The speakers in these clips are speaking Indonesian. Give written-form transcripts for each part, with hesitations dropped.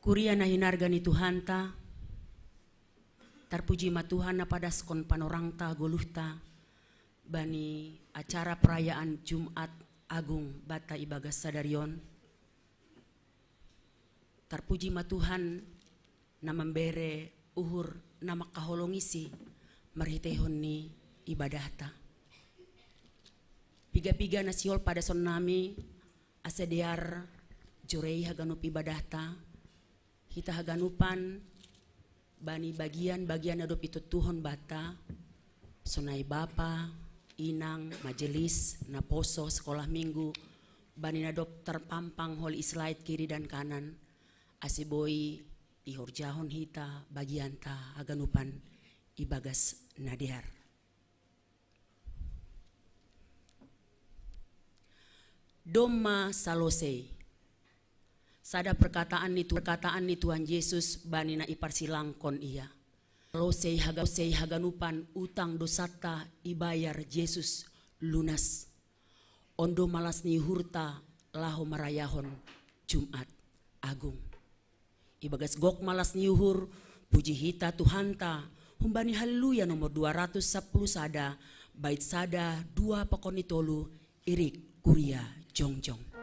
Kuria na hinarga ni Tuhan ta, terpuji ma Tuhan na pada skon panorang ta goluhta, bani acara perayaan Jumat Agung Bata Ibagas Sadarion. Terpuji ma Tuhan na membere uhur na makaholongisi marhitehon ni ibadahta. Piga-piga na siol pada son nami asediar jorei haganup ibadahta. Kita haganupan bani bagian-bagian adop itu Tuhon bata, sonai bapa, inang, majelis, naposo, sekolah minggu, bani nadop terpampang hol slide kiri dan kanan, asiboi ihorjahon hita bagian ta haganupan ibagas nadiar. Doma salosei. Sada perkataan ni Tuhan Yesus bani na iparsilangkon ia. Salosei haganupan utang dosata ibayar Yesus lunas. Ondo malas ni hurta laho marayahon Jumat Agung. Ibagas gok malas ni uhur puji hita Tuhanta humbani haleluya nomor 210 sada bait sada 2 pakonitolu irik kuria jongjong.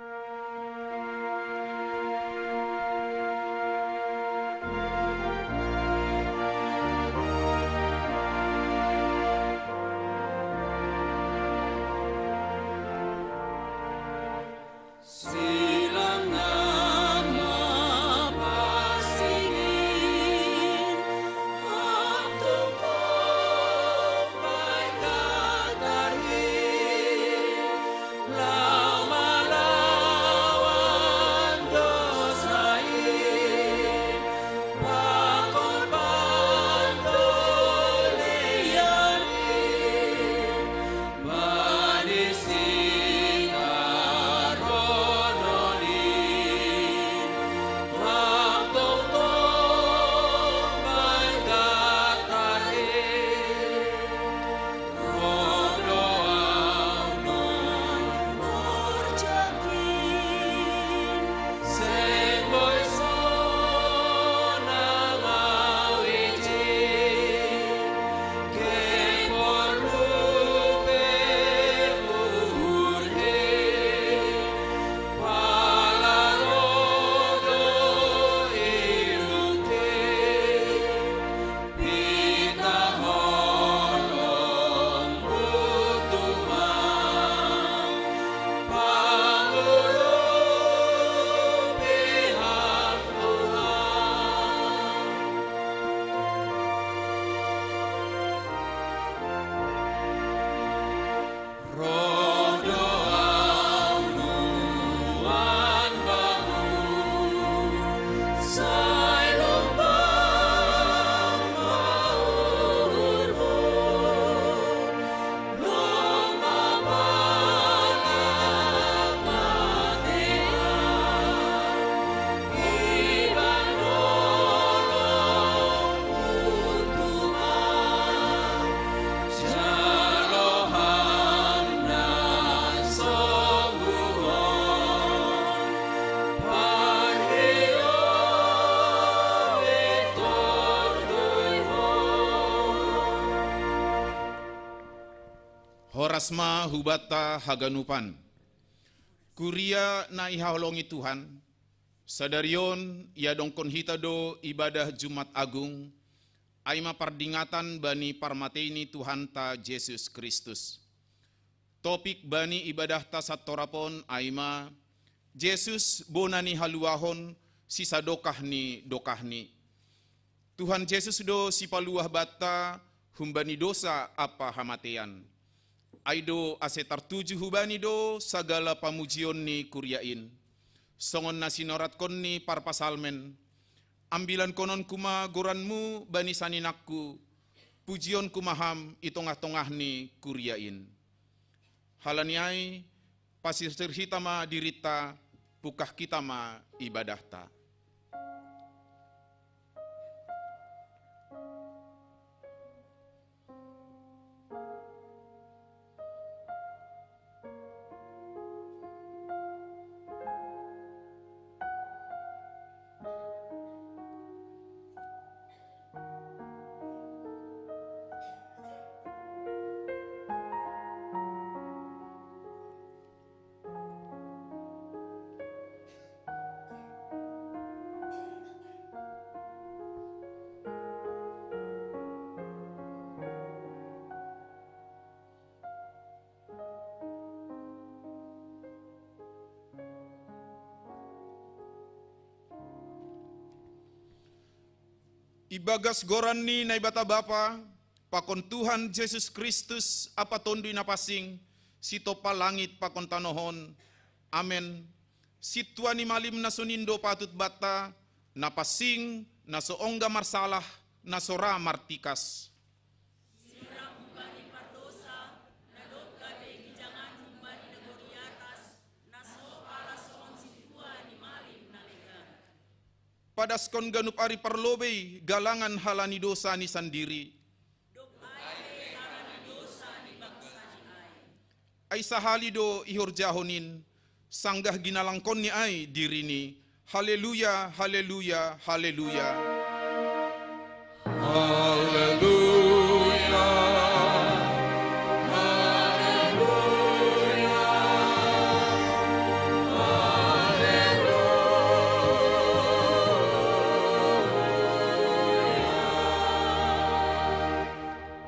Horasma hubata haganupan. Kuria na ihaolongi Tuhan. Sadarion ya dongkon hita do ibadah Jumat Agung. Aima pardingatan bani parmateni Tuhan ta Yesus Kristus. Topik bani ibadah ta satorapon aima. Yesus bonani haluahon sisa dokahni. Tuhan Yesus do sipaluah bata humbani dosa apa hamatean. Aido ase tartuju hubani do sagala pamujion ni kuriain. Songon nasinorat kon ni parpasalmen. Ambilan konon kuma goranmu bani saninakku. Pujion kumaham itongah-tongah ni kuriain. Halaniai pasir hitama dirita pukah kitama ibadahta. Ibagas goran ni na ibata Bapa, pakon Tuhan Yesus Kristus apa tondo inapasing, sito palangit pakon tanohon. Amen. Sitwa ni malim na sunindo patut bata, napasing, na soongga marsalah, na sora martikas. Padaskon ganup ari parlobey, galangan halani dosa ni sandiri. Ay sahalido ihorjahonin, sanggah ginalangkon ni ay dirini. Haleluya, haleluya, haleluya. Haleluya.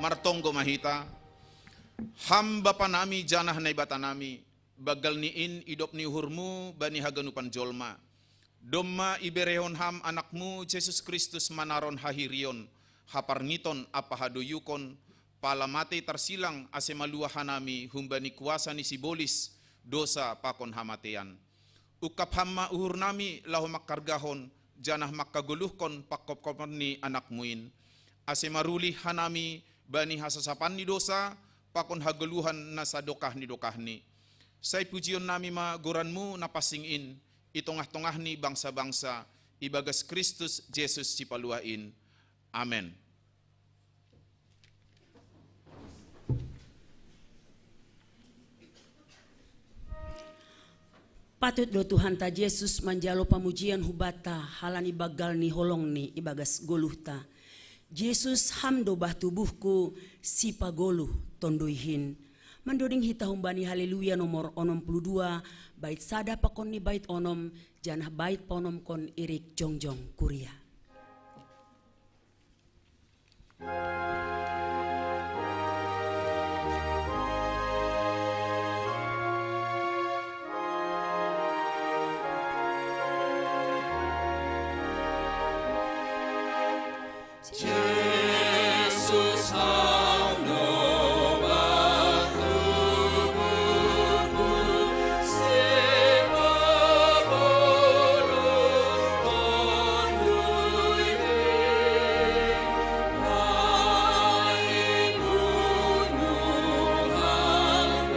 Martonggo mahita, hamba panami janah na ibata nami, bagal niin idop ni uhurmu bani haganupan jolma. Domma iberehon ham anakmu Jesus Kristus manaron hahirion, haparniton apa hadoyukon, palamate tersilang ase malua hanami humbani kuasa ni sibolis, dosa pakon hamatean. Ukap hamma uhur nami lahu makargahon, janah makaguluhkon pakkop-kopon ni anakmuin. Ase maruli hanami, bani hasasapan ni dosa, pakon hagaluhan na sadokah ni dokah ni. Say pujion nami maguranmu napasingin, itongah-tongah ni bangsa-bangsa, ibagas Kristus Jesus cipaluain. Amen. Patut do Tuhan ta Yesus manjalo pamujian hubata, halani bagal ni holong ni ibagas goluhta. Yesus hamdo bah tubuhku si pagoluh tondoihin. Mandoding hita humbani haleluya nomor 62, bait sada pakon ni bait onom, janah bait ponom kon irik jongjong kuria. Yesus hamdo bah tubuhku si pagoluh tondoihin. Wahai gunung hangusmu ing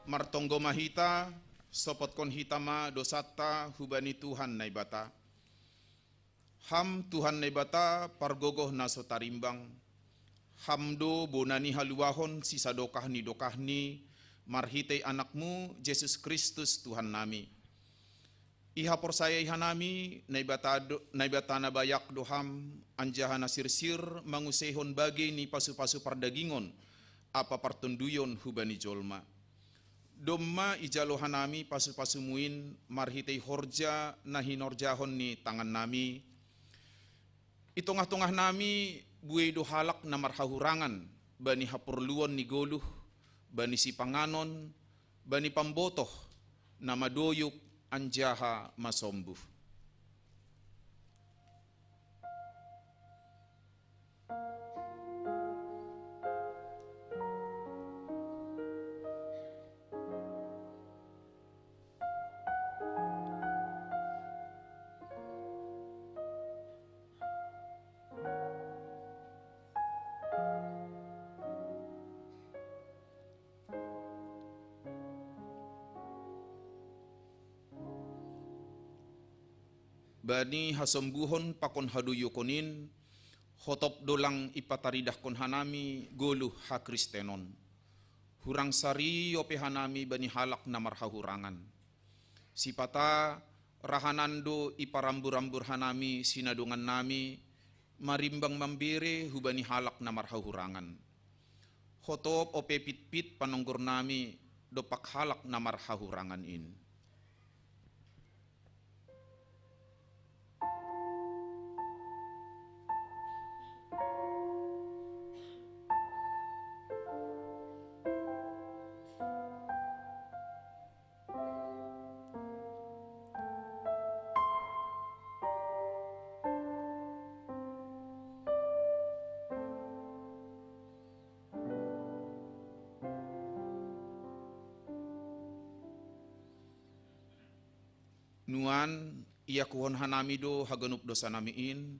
Martonggo mahita, sopot kon hitama dosata hubani Tuhan naibata. Ham Tuhan naibata pargogoh naso tarimbang. Hamdo bonani haluahon sisa dokahni marhitei anakmu Yesus Kristus Tuhan nami. Iha persaya iha nami naibatana bayak doham anjahana sirsir mangusehon bagi ni pasu-pasu pardagingon apa partunduyon hubani jolma. Domma ijalohan nami pasu-pasu muin marhitei horja nahinorjahon ni tangan nami. Itongah-tongah nami buai dohalak na marhahurangan bani hapurluon ni goluh bani si panganon bani pambotoh na madoyuk anjaha masombuh. Bani hasembuhon pakon haduyukonin, hotop dolang ipataridah kon hanami goluh ha Kristenon. Hurang sari yope hanami bani halak na marhahurangan. Sipata rahanando iparambur-rambur hanami sinadungan nami, marimbang mambire hubani halak na marhahurangan. Hotop ope pit-pit panonggur nami dopak halak na marhahurangan in. Nuan ia kuhon hanami do haganup dosa namiin,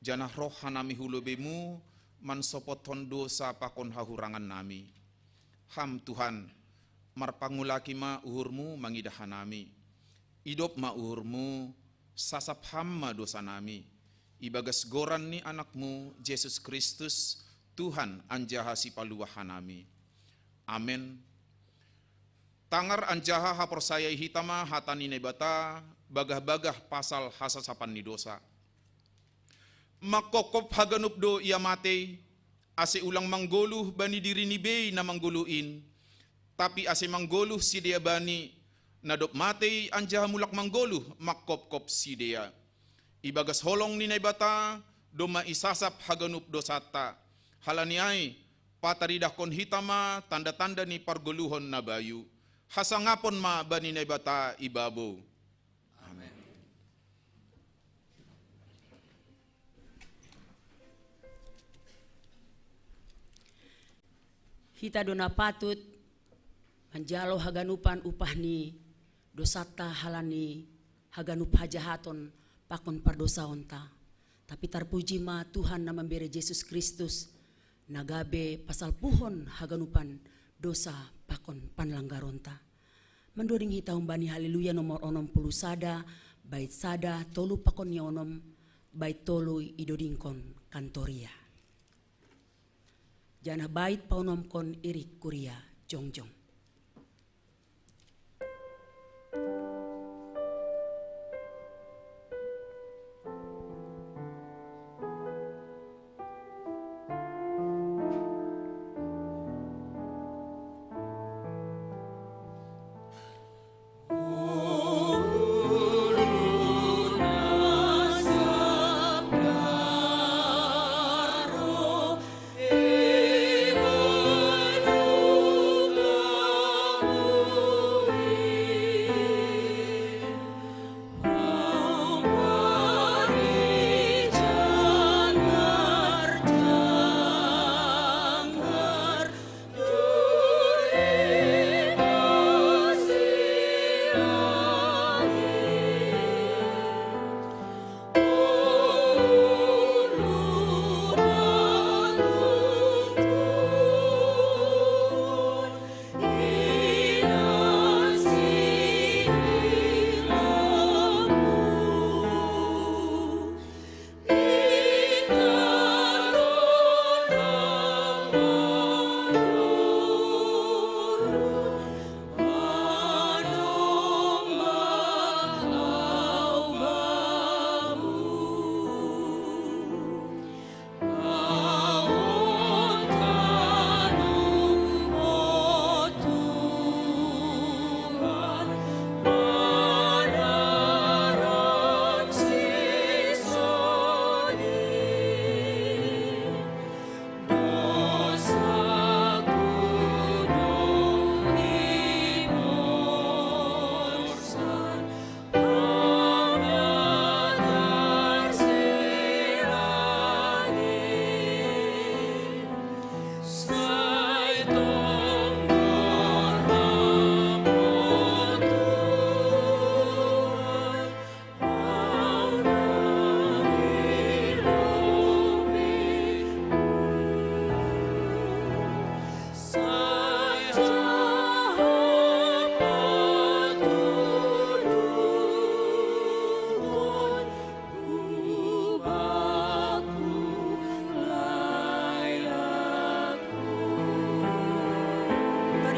janah roh hanami hulubemu mansopoton dosa pakon hahurangan nami. Ham Tuhan, marpangulaki ma uhurmu mangidah hanami. Idop ma uhurmu, sasap ham ma dosa nami. Ibagas goran ni anakmu, Yesus Kristus, Tuhan anjaha si paluah hanami. Amin. Tangar anjaha hapersayai hitama hatani nebata bagah-bagah pasal hasasapan ni dosa. Makokop haganup do ia mate ase ulang manggoluh bani diri ni bei na manggoluin tapi ase manggoluh si dia bani nadop mate anjaha mulak manggoluh makop-kop si dia. Ibagas holong ni nebata doma isasap haganup dosata halaniai pataridah kon hitama tanda-tanda ni pargoluhon na bayu. Hasangapon ma bani nebata ibabo. Amen. Hita dona patut manjalo haganupan upah ni dosata halani haganup hajahaton pakon pardosa onta. Tapi terpuji ma Tuhan na memberi Yesus Kristus nagabe pasal puhon haganupan dosa pakon panlanggaronta. Mendoring hita umbani haleluya nomor 60 sada, bait sada tolu pakon onom, bait tolu idodingkon kantoria. Janah bait paunom kon irik kuria jongjong. Ego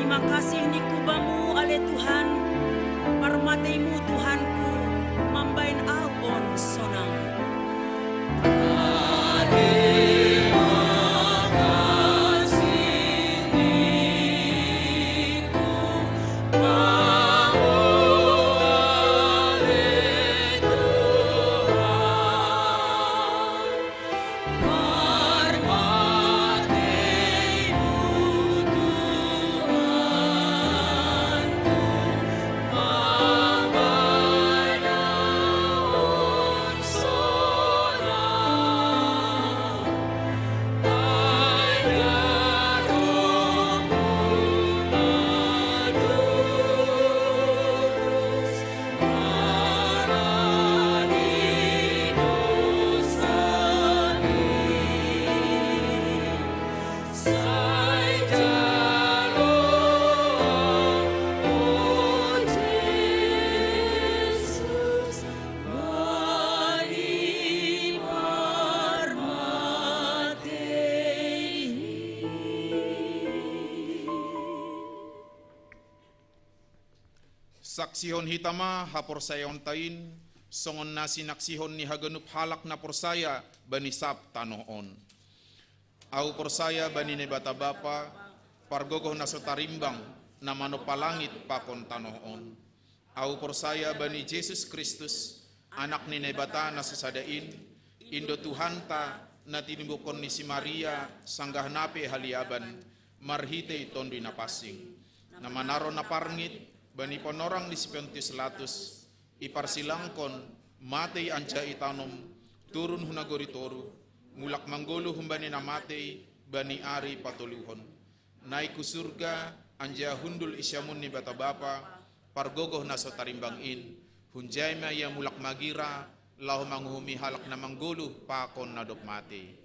Terima kasih ni kubamu ale Tuhan, parmatemu Tuhanku, mambain awon sonang. Saksihon hitama hapor sayon tain, songon nasi naksihon ni haganup halak na porsaya bani sap tanoon. Au porsaya bani nebata bapa, pargogoh na sotarimbang na manopalangit pakon tanoon. Au porsaya bani Jesus Kristus, anak ni nebata na sasadain, indo Tuhanta na tinimbukon ni si Maria, sanggah nape haliaban, marhite tondi na pasing. Na manaro na parngit, bani ponorang ni si Pontius Latus, iparsilangkon, matei anja itanom, turun hunagori toru, mulak manggolo humbani na matei, bani ari patuluhon. Naiku surga, anja hundul isyamun ni bata bapa, pargogoh na so tarimbangin, hunjay maya mulak magira, lahu manguhumi halak na manggolo, pakon na dok matei.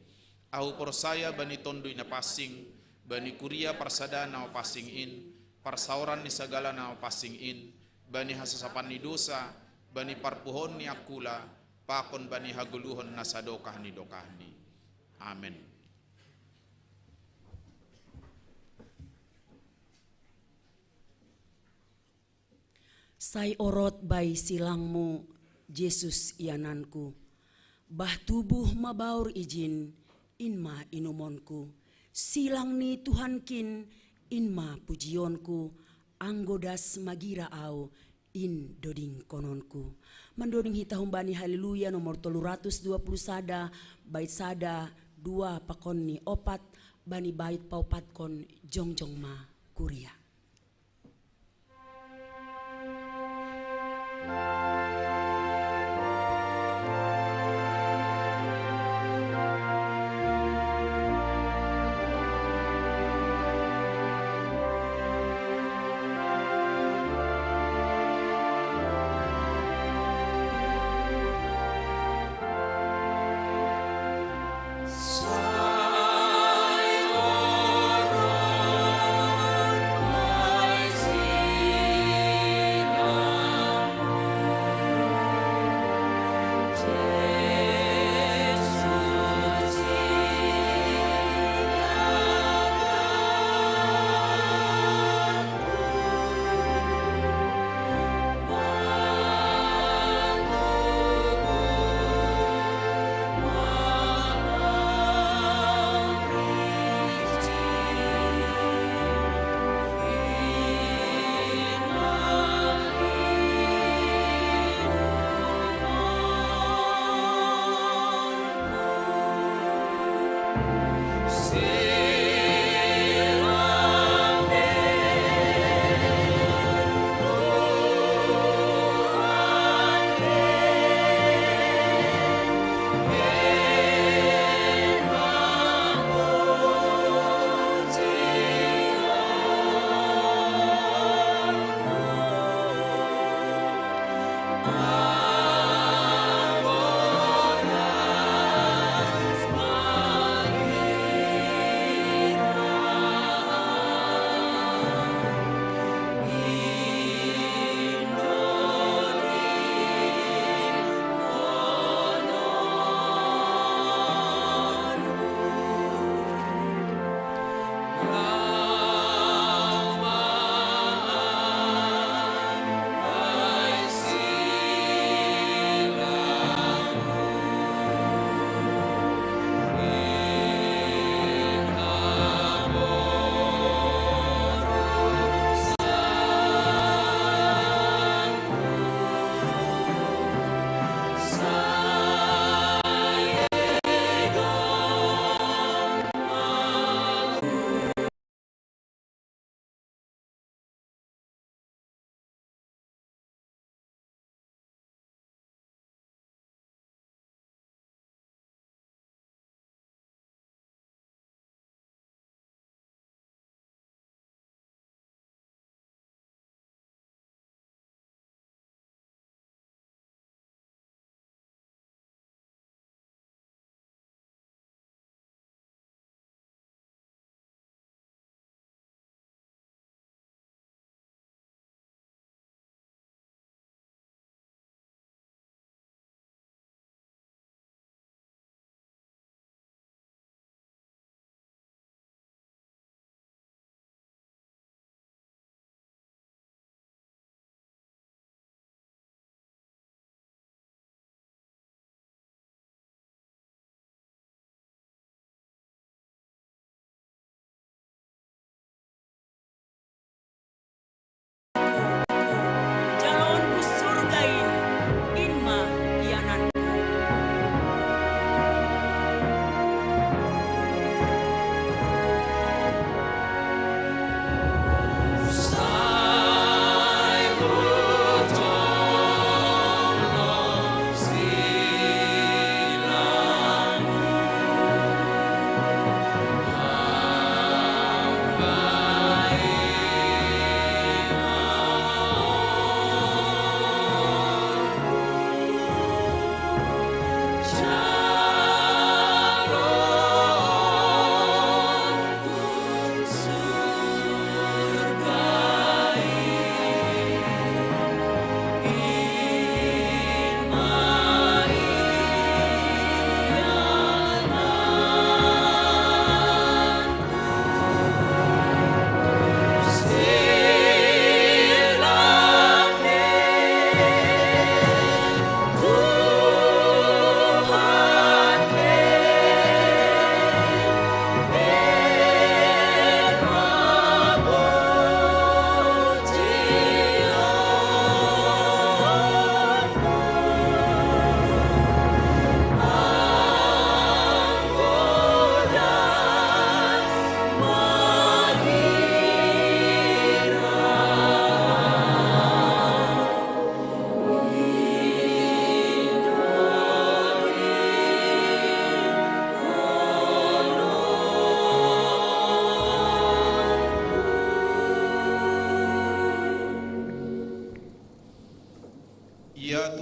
Ahu porsaya bani tondoy na pasing, bani kuria parsada na pasing in, parsauran ni segala na passing in, bani hasasapan ni dosa, bani parpuhon ni akula, pakon bani haguluhon na sadokah ni dokahni. Amen. Say orot bay silangmu, Yesus iananku, bah tubuh mabaur izin, inma inumonku, silang ni Tuhankin, inma pujionku, anggodas magira au, in doding kononku. Mendoding hita humbani haleluya nomor 320 sada, bait sada, 2 pakon ni opat, bani bait paupat kon jongjong ma kuria.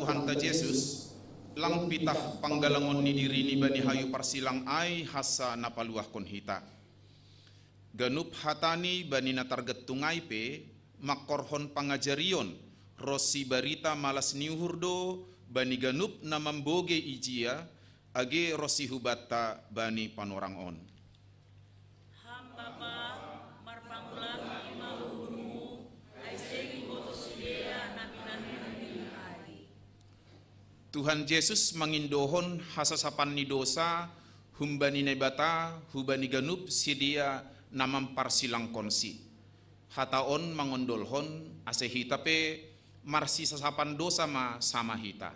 Tuhan ta Yesus lang pitah panggalangon ni diri ni bani hayu parsilang ay hasa napaluahkon hita. Ganup hatani bani na target tungay pe makorhon pangajarion rosi barita malas niuhurdo bani ganup na mamboge ijia age rosi hubata bani panorangon. Hamba pa marpangulangi mauhurmu ay segi botosidea na binahin ay. Tuhan Yesus mangindohon hasasapan ni dosa humbani nebata hubani ganup sidia namam parsilang konsi. Hataon mangondolhon ase hita pe marsi sasapan dosa ma sama hita.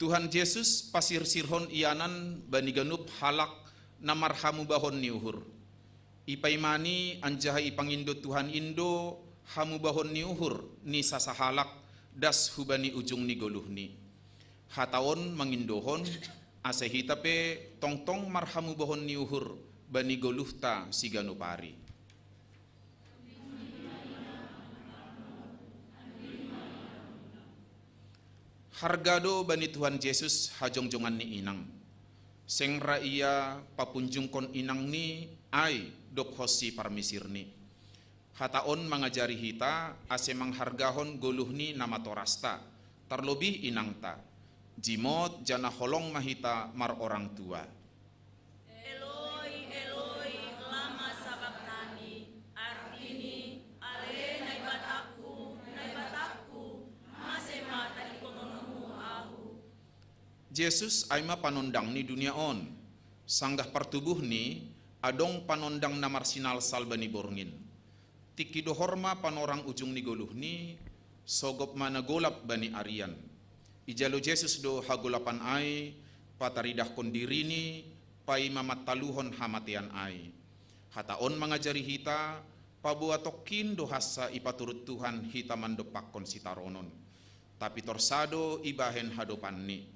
Tuhan Yesus pasir sirhon ianan bani ganup halak namarhamu bahon niuhur. Ipaimani anjaha ipangindo Tuhan Indo hamu bahon niuhur ni sasahalak das hubani ujung ni goluhni. Hataon mangindohon ase hita pe tongtong marhamu bahon niuhur bani goluhta si ganupari. Hargado bani Tuhan Yesus hajongjongan ni inang. Sengra ia papunjungkon inang ni ay dok hosi parmisirni. Hataon mangajari hita ase manghargahon goluhni nama torasta. Terlebih inang ta. Jimot jana holong mahita mar orang tua. Eloi, Eloi, lama sabachthani. Artini, ale naibataku, masema tadi kononmu ahu. Yesus ay mapanondang ni dunia on. Sanggah pertubuh ni adong panondang namar sinal salbani borngin. Tikido horma panorang ujung ni goluh ni sogop mana golap bani arian. Ijalo Yesus do hagolapan ay pataridah kondiri ni pai mamataluhon hamatian ay. Hataon mangajari hita pabuatokin do hasa ipaturut Tuhan hita mandopakon sitaronon. Tapi torsado ibahen hadopan ni.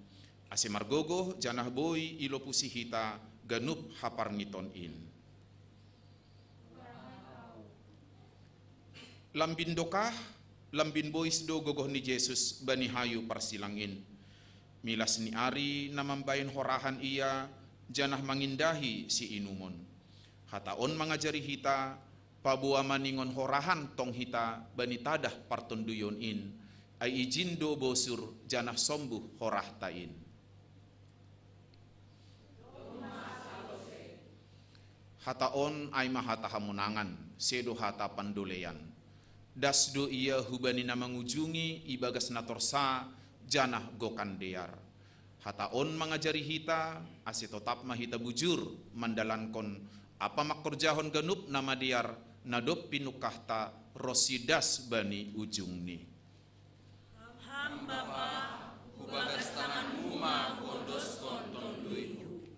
Ase margogo janah boy ilopusi hita ganup hapar ngiton in. Lambin dokah, lambin boys do gogoh ni Yesus bani hayu parsilangin. Milas ni ari na mambayin horahan ia janah mangindahi si inumon. Hataon mangajari hita pabua maningon horahan tong hita bani tadah partonduyon in ay izin do bosur janah sombuh horah tain. Hataon ay mahata hamunangan sedo hata pandulean. Dasdo ia hubani na mangujungi ibagas na torsa janah gokan dear. Hataon mangajari hita ase tetap mahita bujur mandalankon apa makorjahon ganup nama diar nadop pinukahta rosidas bani ujung ni. Hamba pa hubagas tanganmu ma hondos konton duihu.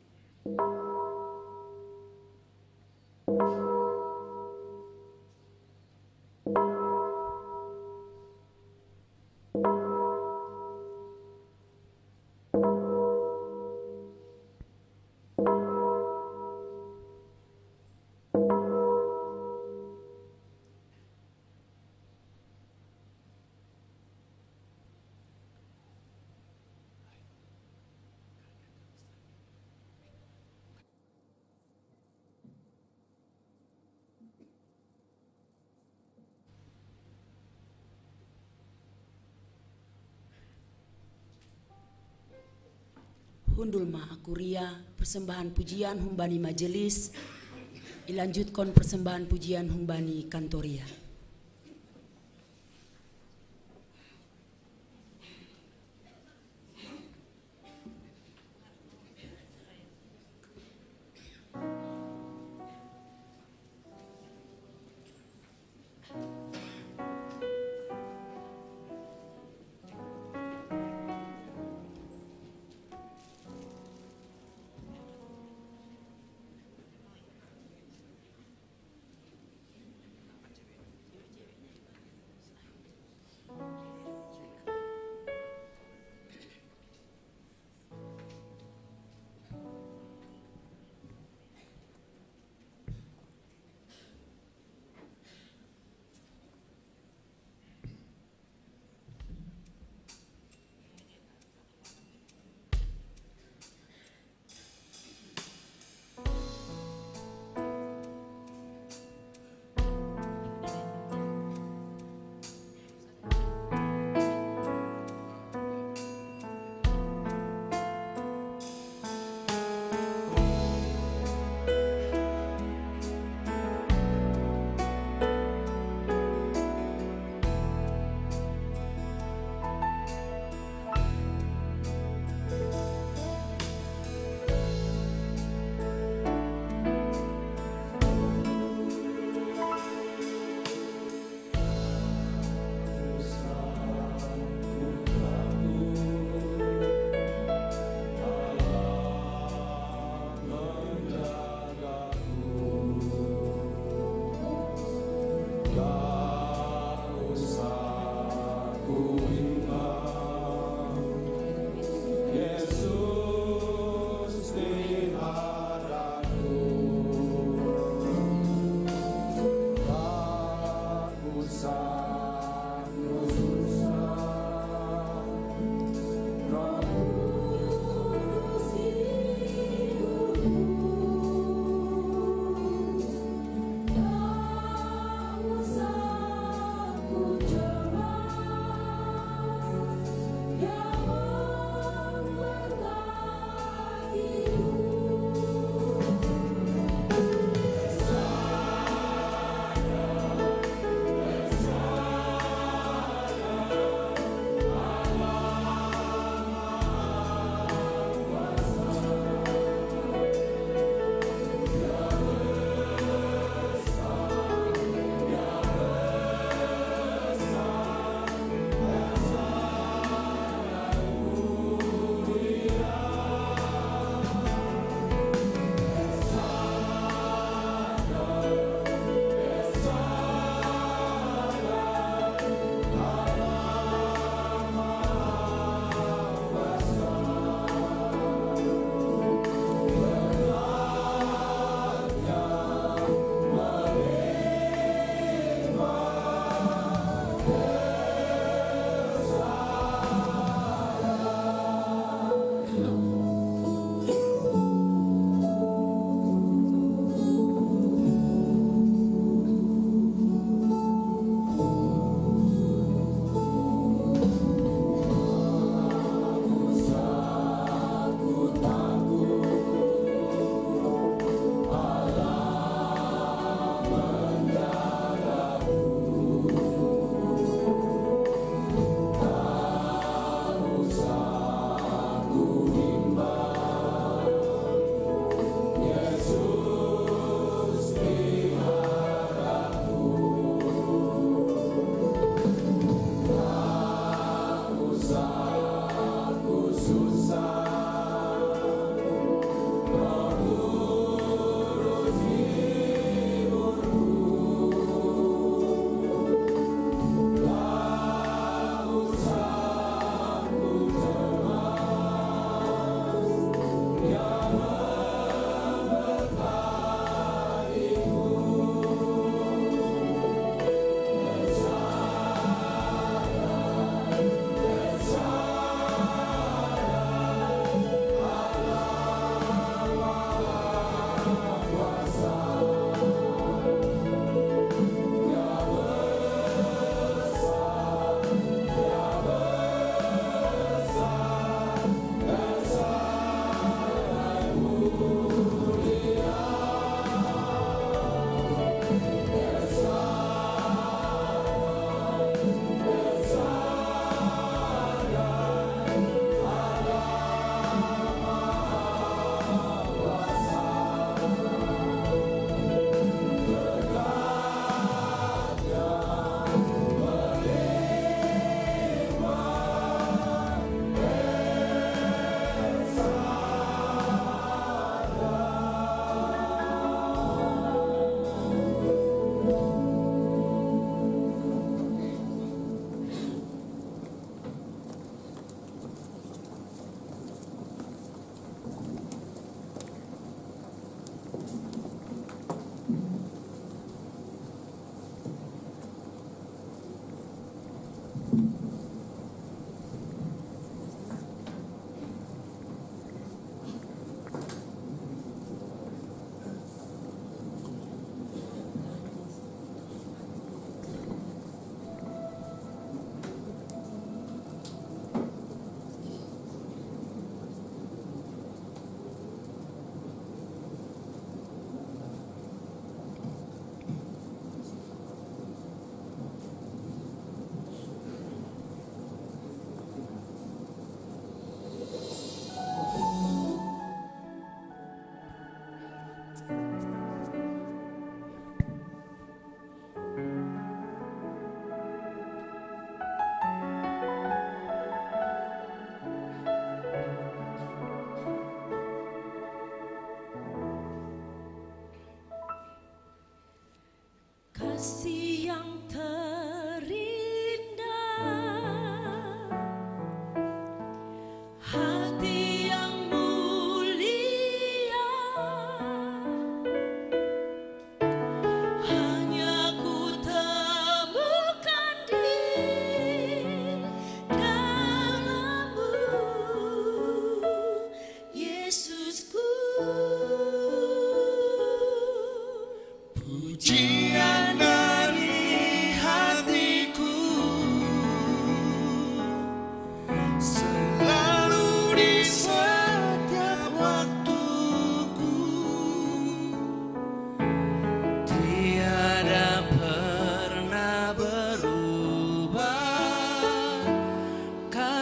Hundul ma akuria persembahan pujian humbani majelis, ilanjutkan persembahan pujian humbani kantoria.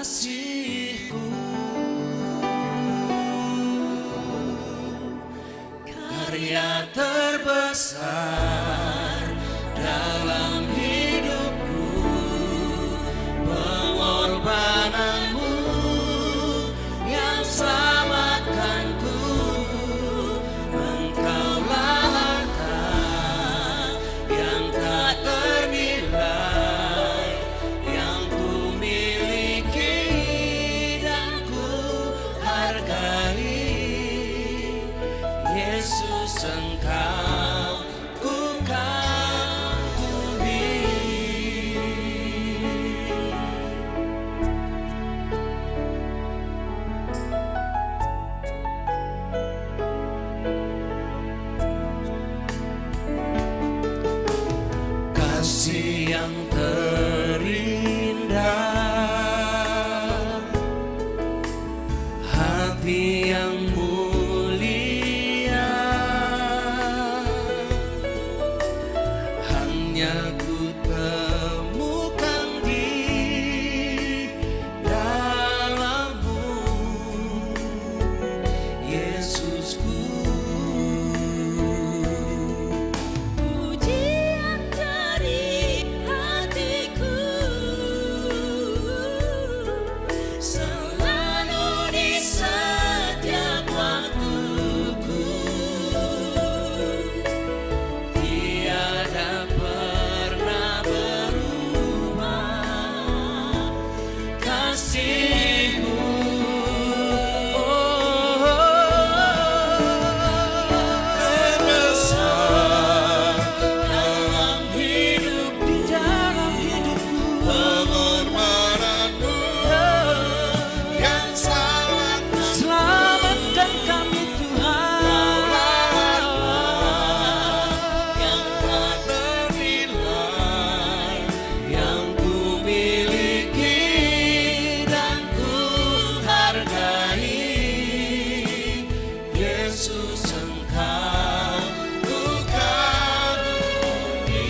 kasih-Ku, karya terbesar dalam hidupku, pengorbananmu yang selamatkanku. Engkaulah harta yang tak ternilai, yang ku miliki dan ku hargai. Yesus, Engkau ku kagumi. Kasih yang terindah, hati yang mulia, hanya ku temukan di dalam-Mu, Yesusku. Pujian dari hatiku selalu di setiap waktuku, Tiada pernah berubah kasih-Mu. Terbesar dalam hidup, di dalam hidupku, pengorbananmu yang selamatkan kami, Tuhan, yang tak ternilai, yang ku miliki dan ku hargai. Yesus, Engkau ku kagumi.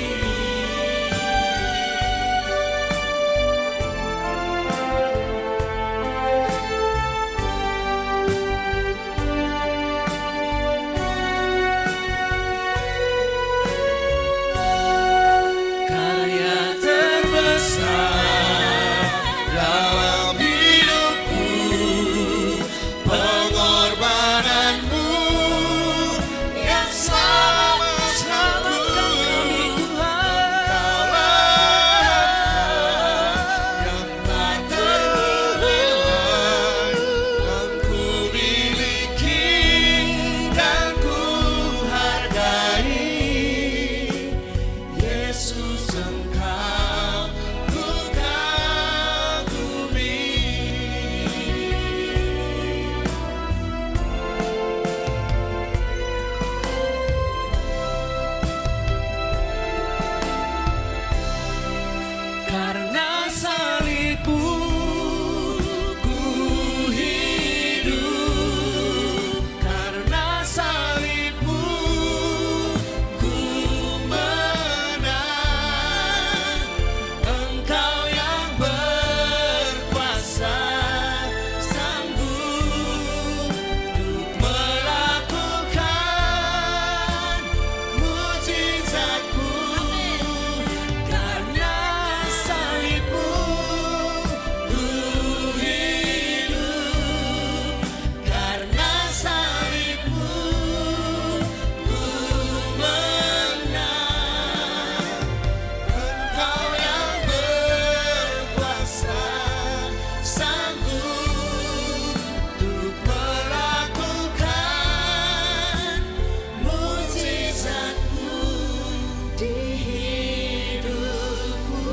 Karya terbesar dalam hidupku, pengorbananmu yang selamatkan kami, Tuhan, yang tak ternilai, yang ku miliki dan ku hargai. Yesus, Engkau ku kagumi. Karena salib-Mu ku hidup, karena salib-Mu ku menang. Engkau yang berkuasa, sanggup untuk melakukan mujizat-Mu. Karena salib-Mu ku hidup, karena salib-Mu ku menang. Engkau yang berkuasa, sanggup untuk melakukan mujizat-Mu di hidupku.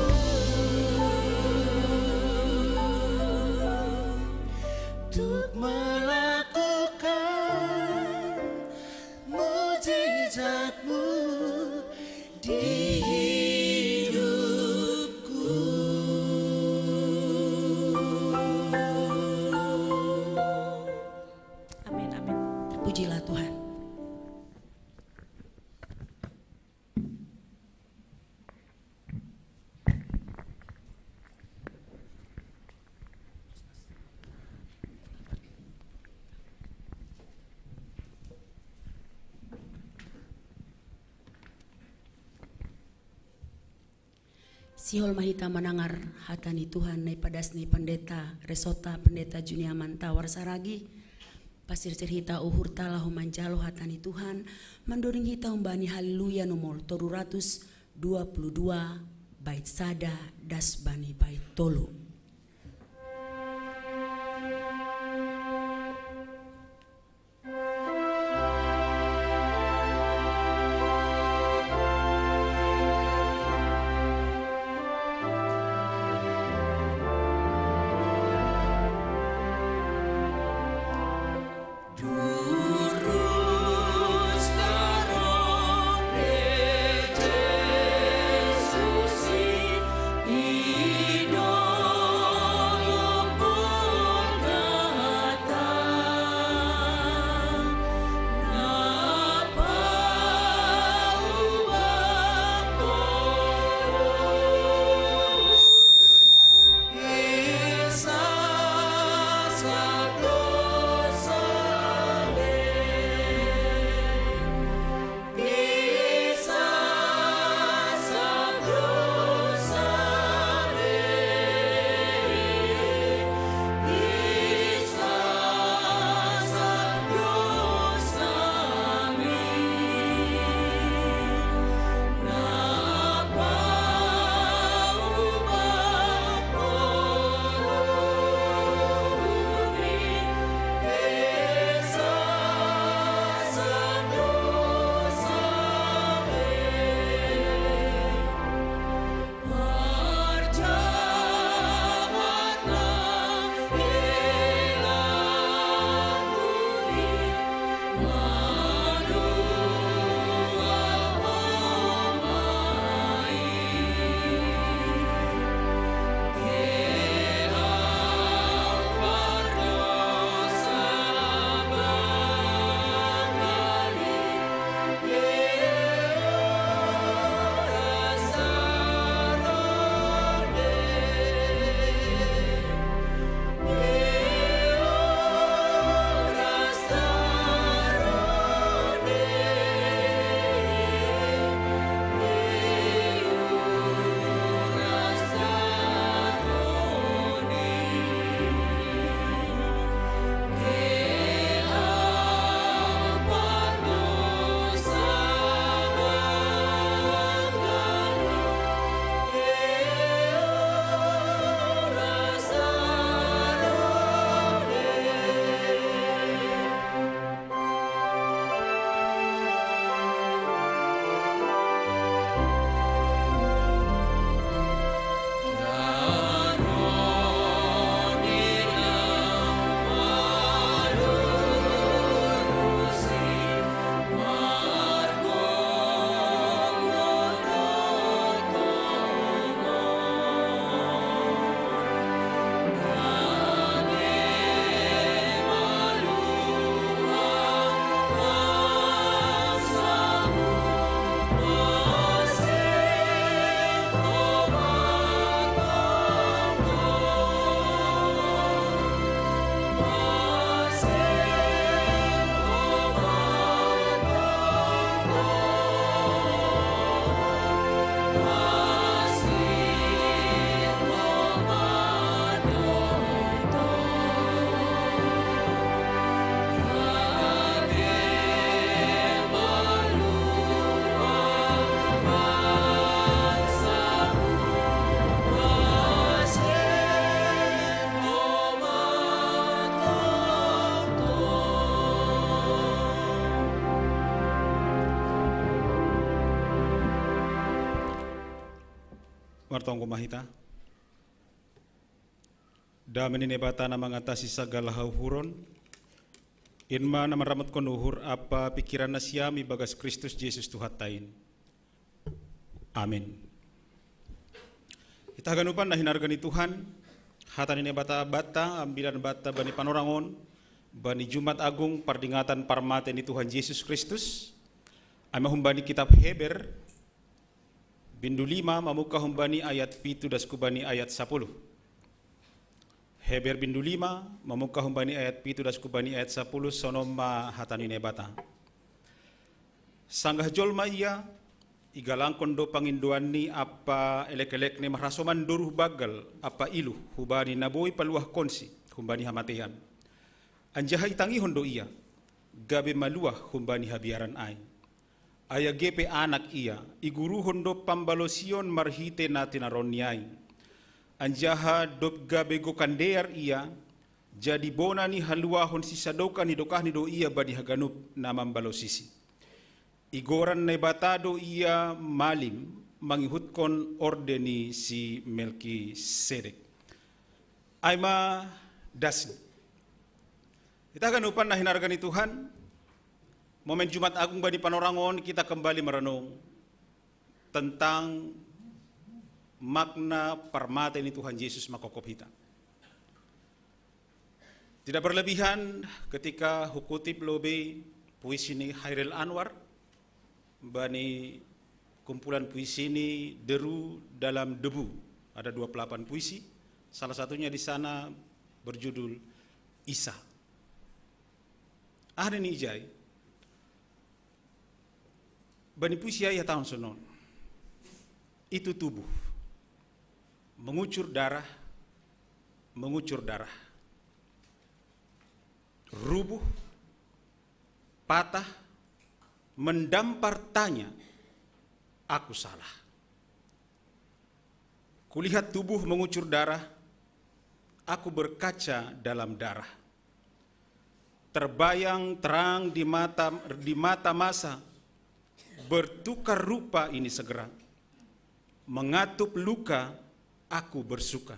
Untuk melakukan mujizat-Mu di hidupku. Amin, amin. Terpujilah Tuhan. Sihol mahita manangar hatani Tuhan nai padas ni pendeta resota pendeta Juniaman tawar saragi pasir cerita uhur talah manjalo hatani Tuhan mandoring hita umbani haleluya nomor 322 bait sada das bani bait tolu. Martongko mahita. Da meninebata na mengatasi segala hauhuron. Inma na meramat konuhur apa pikiran nasyami bagas Kristus Yesus Tuhan tain. Amin. Kita ganupan na hinargani Tuhan. Hatan ini bata-bata ambilan bata bani panorangon. Bani Jumat Agung pardingatan parmate ni Tuhan Yesus Kristus. Ama humbani kitab Heber bindu 5 mamuka humbani ayat 7 das kubani ayat 10. Heber bindu 5 mamuka humbani ayat 7 das kubani ayat 10 sonoma hatani nebata. Sanggah jolma ia Igalangkon do panginduan ni apa elek-elek ni marasoman duruh bagal apa ilu hubani naboy paluah konsi humbani hamatehan. Anjahay tangihon do iya gabe maluah humbani habiaran ay. Aya gepe anak iya iguruhon do pambalosion marhite natin aron niyay. Anjaha dop gabe go kandear iya jadi bona ni haluahon sisadoka ni dokah ni do iya badi haganup namam balosisi. Igoran na batado iya malim mangihutkon ordeni si Melkisedek. Aima dasin. Kita akan upan na hinargan ni Tuhan. Momen Jumat Agung bani Panorangon kita kembali merenung tentang makna permata ini Tuhan Yesus makokop kita. Tidak berlebihan ketika hukutip lobe puisi ini Hairil Anwar bani kumpulan puisi ini Deru dalam Debu. Ada 28 puisi. Salah satunya di sana berjudul Isa. Ada ni ijai. Bani puisi ayah tahun senon. Itu tubuh. Mengucur darah. Mengucur darah. Rubuh. Patah. Mendampar tanya, aku salah. Kulihat tubuh mengucur darah, aku berkaca dalam darah. Terbayang terang di mata masa, bertukar rupa ini segera. Mengatup luka, aku bersuka.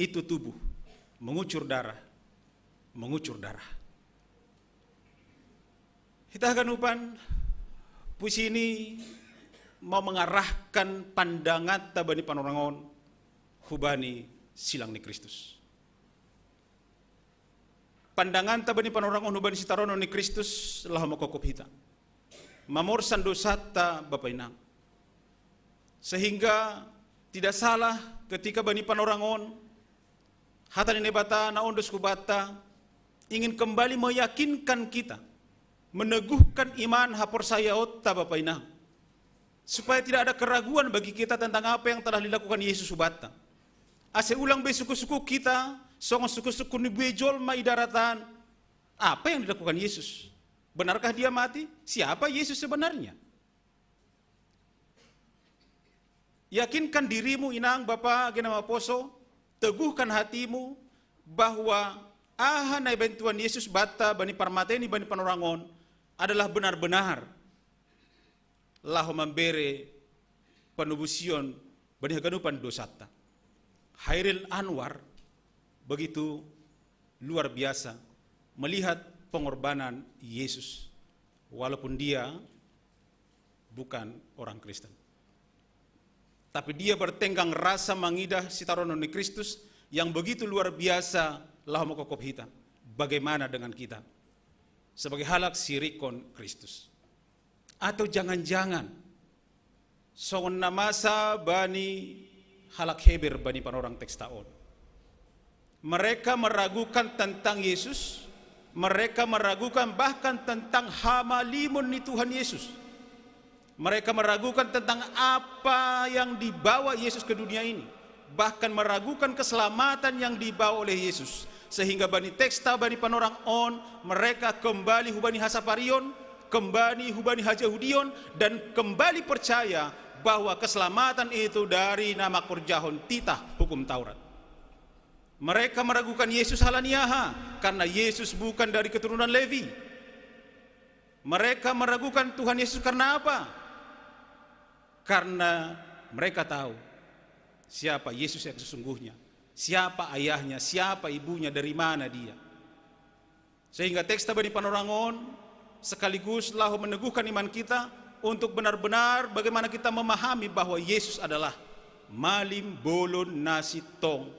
Itu tubuh mengucur darah, mengucur darah. Kita akan upan puisi ini mau mengarahkan pandangan tabani Panorangon hubani silang ni Kristus. Pandangan tabani Panorangon hubani sitarono ni Kristus lah makokop hita. Mamorsan dosata Bapak Inang. Sehingga tidak salah ketika bani Panorangon hatan ini bata na ondos kubata ingin kembali meyakinkan kita, meneguhkan iman hapor saya otta Bapak Inang, supaya tidak ada keraguan bagi kita tentang apa yang telah dilakukan Yesus subata. Ase ulang be suku-suku kita, songo suku-suku ni bejol ma idaratan. Apa yang dilakukan Yesus? Benarkah dia mati? Siapa Yesus sebenarnya? Yakinkan dirimu Inang Bapak Genama Poso, teguhkan hatimu bahwa ahana bantuan Yesus bata bani parmateni bani Panorangon adalah benar-benar lahu memberi penubusion bani haganupan dosata. Hairil Anwar begitu luar biasa melihat pengorbanan Yesus walaupun dia bukan orang Kristen. Tapi dia bertenggang rasa mengidah sitarono ni Kristus yang begitu luar biasa lahu makokop hita. Bagaimana dengan kita? Sebagai halak sirikon Kristus. Atau jangan-jangan songon namasa bani halak heber bani panorang tekstaon. Mereka meragukan tentang Yesus, mereka meragukan bahkan tentang hamalimun ni Tuhan Yesus. Mereka meragukan tentang apa yang dibawa Yesus ke dunia ini, bahkan meragukan keselamatan yang dibawa oleh Yesus. Sehingga bani teksta bani panorang on mereka kembali hubani hasaparion, kembali hubani hajahudion, dan kembali percaya bahwa keselamatan itu dari nama kurjahon titah hukum Taurat. Mereka meragukan Yesus halaniaha karena Yesus bukan dari keturunan Levi. Mereka meragukan Tuhan Yesus karena apa? Karena mereka tahu siapa Yesus yang sesungguhnya. Siapa ayahnya, siapa ibunya, dari mana dia. Sehingga teksta bani Panorangon sekaligus lahu meneguhkan iman kita untuk benar-benar bagaimana kita memahami bahwa Yesus adalah malim bolon nasi tong,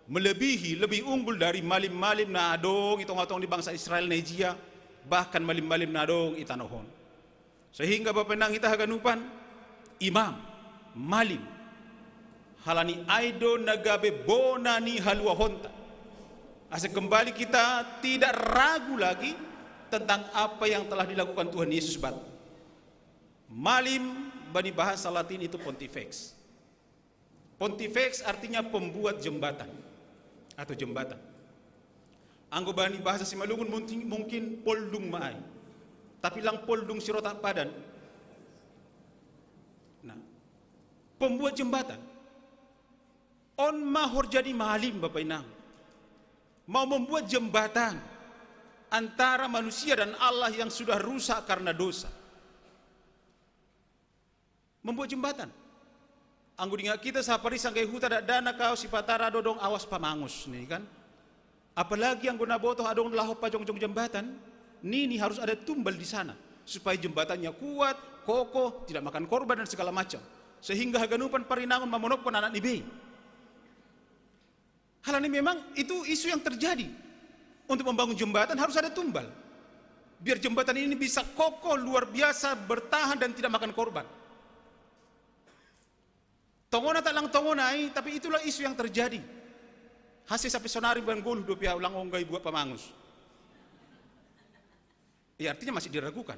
melebihi, lebih unggul dari malim-malim na adong itong-atong di bangsa Israel Nejia, bahkan malim-malim na adong itanohon. Sehingga Bapak Nang kita haganupan imam malim halani aido nagabe bonani haluahonta. Asa kembali kita tidak ragu lagi tentang apa yang telah dilakukan Tuhan Yesus bat. Malim bani bahasa Latin itu pontifex. Pontifex artinya pembuat jembatan atau jembatan. Anggo bani bahasa Simalungun mungkin poldung maai. Tapi lang poldung sirota padan. Nah, pembuat jembatan. On mahor jadi mahalim Bapak Inang. Mau membuat jembatan antara manusia dan Allah yang sudah rusak karena dosa. Membuat jembatan. Anggo dinga kita sapari sangkai huta dana kau si patara dodong awas pamangus nih kan. Apalagi anggo naboto adong lahop pajong-jong jembatan, nini harus ada tumbal di sana supaya jembatannya kuat, kokoh, tidak makan korban dan segala macam. Sehingga haganupan parinangon mamonopkon anak nibe. Hal ini memang itu isu yang terjadi. Untuk membangun jembatan harus ada tumbal. Biar jembatan ini bisa kokoh, luar biasa, bertahan dan tidak makan korban. Tongona tak lang tongonai, tapi itulah isu yang terjadi. Hasil sampai sonari banggol do pihak ulang onggai buat pamangus. Ya artinya masih diragukan.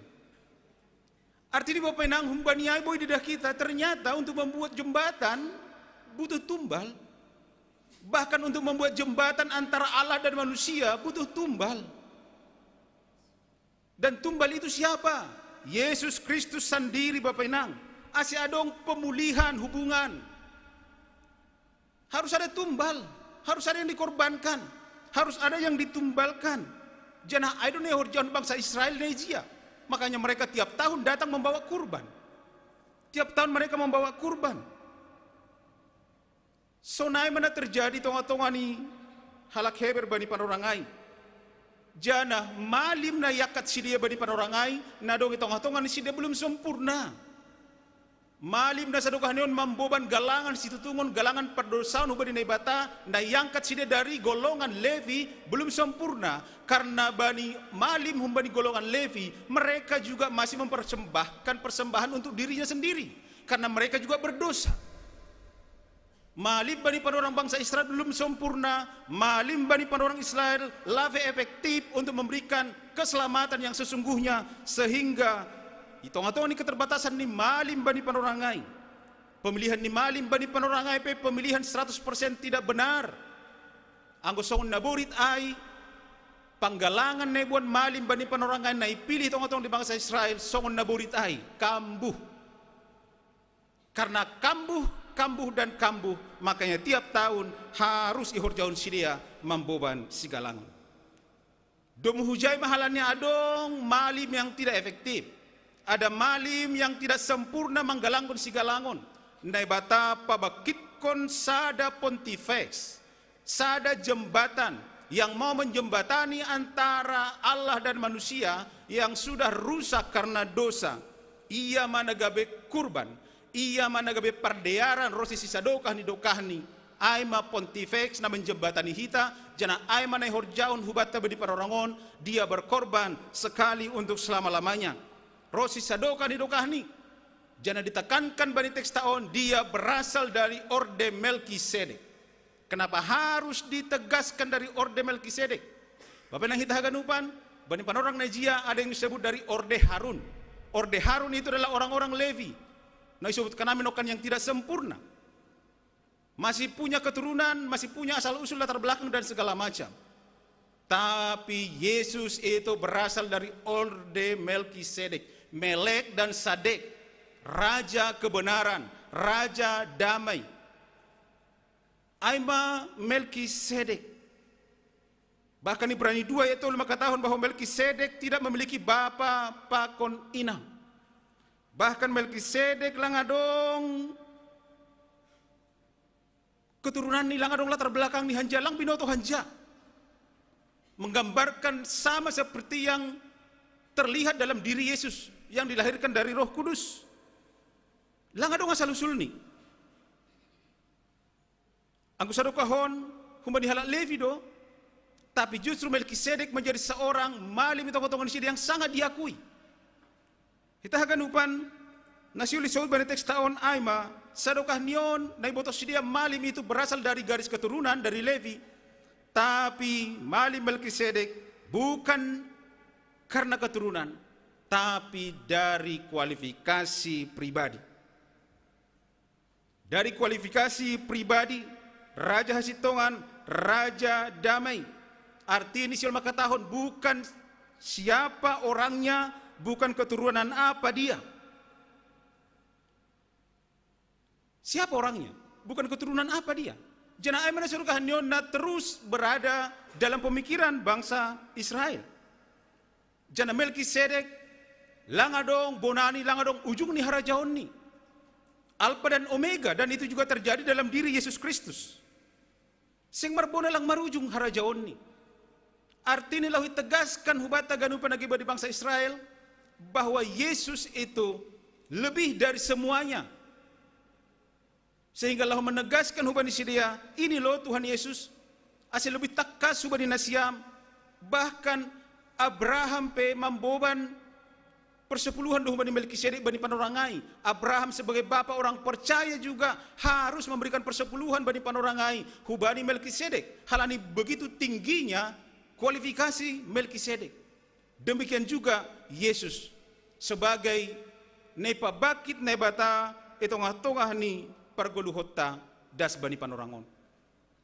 Artinya Bapak Inang humbaniai boy didah kita ternyata untuk membuat jembatan butuh tumbal. Bahkan untuk membuat jembatan antara Allah dan manusia butuh tumbal. Dan tumbal itu siapa? Yesus Kristus sendiri Bapak Inang. Asih adong pemulihan hubungan. Harus ada tumbal, harus ada yang dikorbankan, harus ada yang ditumbalkan. Janah aidon horjan bangsa Israel nejia. Makanya mereka tiap tahun datang membawa kurban. Tiap tahun mereka membawa kurban. Sonai mana terjadi tonga-tonga ni halak heber bani panorangai. Janah malim na yakat si dia bani panorangai, na dong tonga-tonga ni si dia belum sempurna. Malim na sadukah neon mamboban galangan situ tungon galangan perdosaan ubah di nebata na yangkat sida dari golongan Levi belum sempurna karena bani malim humbani golongan Levi mereka juga masih mempersembahkan persembahan untuk dirinya sendiri karena mereka juga berdosa. Malim bani pada orang bangsa Israel belum sempurna, malim bani pada orang Israel lave efektif untuk memberikan keselamatan yang sesungguhnya sehingga itong-atong ni keterbatasan ni malim bani panorangai. Pemilihan ni malim bani panorangai pemilihan 100% tidak benar. Anggo songon naburit ay panggalangan nebuan malim bani panorangai na ipilih itong-atong di bangsa Israel songon naburit ay kambuh. Karena kambuh dan kambuh makanya tiap tahun harus ihorjaun sidia mamboban sigalangan. Domuhujai mahalannya adong malim yang tidak efektif. Ada malim yang tidak sempurna manggalangon sigalangon. Nai bata pabakitkon sada pontifex. Sada jembatan yang mau menjembatani antara Allah dan manusia yang sudah rusak karena dosa. Ia managabe kurban. Ia managabe pardearan rosi sisadokah ni dokahni. Aima pontifex na menjembatani hita. Jana aima na horjaun hubata bedi parorangon. Dia berkorban sekali untuk selama-lamanya. Rosi sadoka ni dokahni. Jangan ditekankan bani teks taon dia berasal dari orde Melkisedek. Kenapa harus ditegaskan dari orde Melkisedek? Bapak nang hitahaganupan bani panorang Najia ada yang disebut dari orde Harun. Orde Harun itu adalah orang-orang Levi. Nah disebutkan kami nokan yang tidak sempurna. Masih punya keturunan, masih punya asal usul latar belakang dan segala macam. Tapi Yesus itu berasal dari orde Melkisedek. Melek dan Sadek, raja kebenaran, raja damai. Aima Melkisedek. Bahkan Ibrani 2 ayat 5 katakan bahwa Melkisedek tidak memiliki bapa pakon inang. Bahkan Melkisedek langadong keturunan ni langadong latar belakang ni hanjalang binoto hanja. Menggambarkan sama seperti yang terlihat dalam diri Yesus yang dilahirkan dari Roh Kudus. Langadong asal usul ni. Angku sadokahon humbani halak Levi do, tapi justru Melkisedek menjadi seorang malim itong-itongan sida yang sangat diakui. Kita haganupan nasiuli soul bani teks taon aima sadokah nion na ibotos dia malim itu berasal dari garis keturunan dari Levi, tapi malim Melkisedek bukan karena keturunan, tapi dari kualifikasi pribadi. Dari kualifikasi pribadi, Raja Hasitongan, Raja Damai. Arti inisial maka tahun bukan siapa orangnya, bukan keturunan apa dia. Siapa orangnya? Bukan keturunan apa dia. Jana Aimana surga hanyona terus berada dalam pemikiran bangsa Israel. Jana Melkisedek, langadong, bonani, langadong, ujung ni harajaon ni. Alpha dan Omega, dan itu juga terjadi dalam diri Yesus Kristus. Sing marbona lang marujung harajaon ni. Artinya lahu tegaskan hubata ganupan agiba di bangsa Israel bahwa Yesus itu lebih dari semuanya. Sehingga Allah menegaskan hubani sidia, ini loh Tuhan Yesus, asal lebih takas hubani nasiam, bahkan Abraham pe mamboban persepuluhan doh hubani Melkisedek bani panorangai. Abraham sebagai bapa orang percaya juga harus memberikan persepuluhan bani panorangai hubani Melkisedek. Hal ini begitu tingginya kualifikasi Melkisedek. Demikian juga Yesus sebagai nepa bakit nebata etongah-tongah ni pargoluhota das bani panorangon.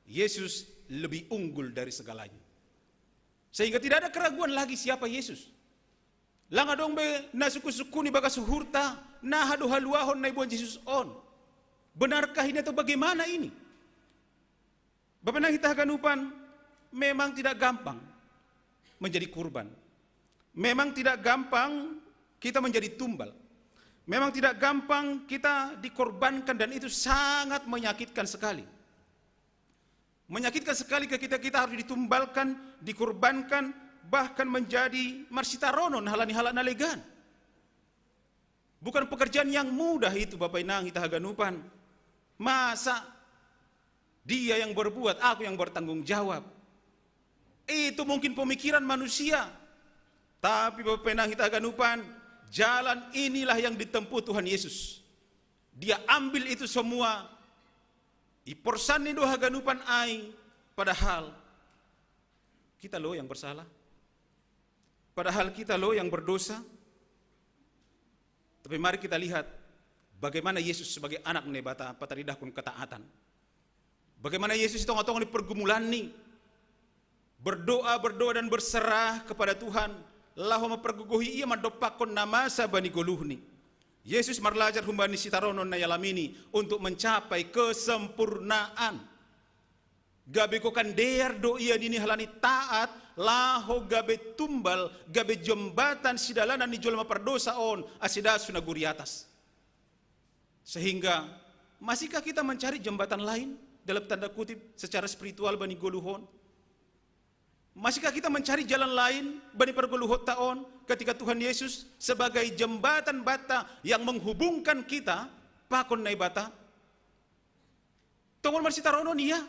Yesus lebih unggul dari segalanya. Sehingga tidak ada keraguan lagi siapa Yesus. Langadong be na suku-suku ni baga suhurta na hadu haluahon na ibuan Yesus on. Benarkah ini atau bagaimana ini? Bapak nang kita ganupan memang tidak gampang menjadi kurban. Memang tidak gampang kita menjadi tumbal. Memang tidak gampang kita dikorbankan, dan itu sangat menyakitkan sekali. Menyakitkan sekali ketika kita harus ditumbalkan, dikorbankan, bahkan menjadi marsitaronon halani-halana legan. Bukan pekerjaan yang mudah itu Bapak Inang kita haganupan. Masa dia yang berbuat, aku yang bertanggung jawab. Itu mungkin pemikiran manusia. Tapi Bapak Inang kita haganupan, jalan inilah yang ditempuh Tuhan Yesus. Dia ambil itu semua. Iporsan ni doha ganupan ai. Padahal kita loh yang bersalah. Padahal kita loh yang berdosa. Tapi mari kita lihat bagaimana Yesus sebagai anak nebata pataridahkun ketaatan. Bagaimana Yesus itu ngotong di pergumulan ni. Berdoa dan berserah kepada Tuhan. Lahu memperguguhi ia madopakon nama sabani goluhni. Yesus marlajar humbani sitaronon na yalamini untuk mencapai kesempurnaan. Gabe ko kandear do ia dini halani taat, laho gabe tumbal, gabe jembatan sidalanan ni jolma perdosa on asida sunaguri atas. Sehingga masihkah kita mencari jembatan lain dalam tanda kutip secara spiritual bani goluhon? Masihkah kita mencari jalan lain bani pergoluhot taon ketika Tuhan Yesus sebagai jembatan bata yang menghubungkan kita pakon nai bata? Tongol marsitaronon iya.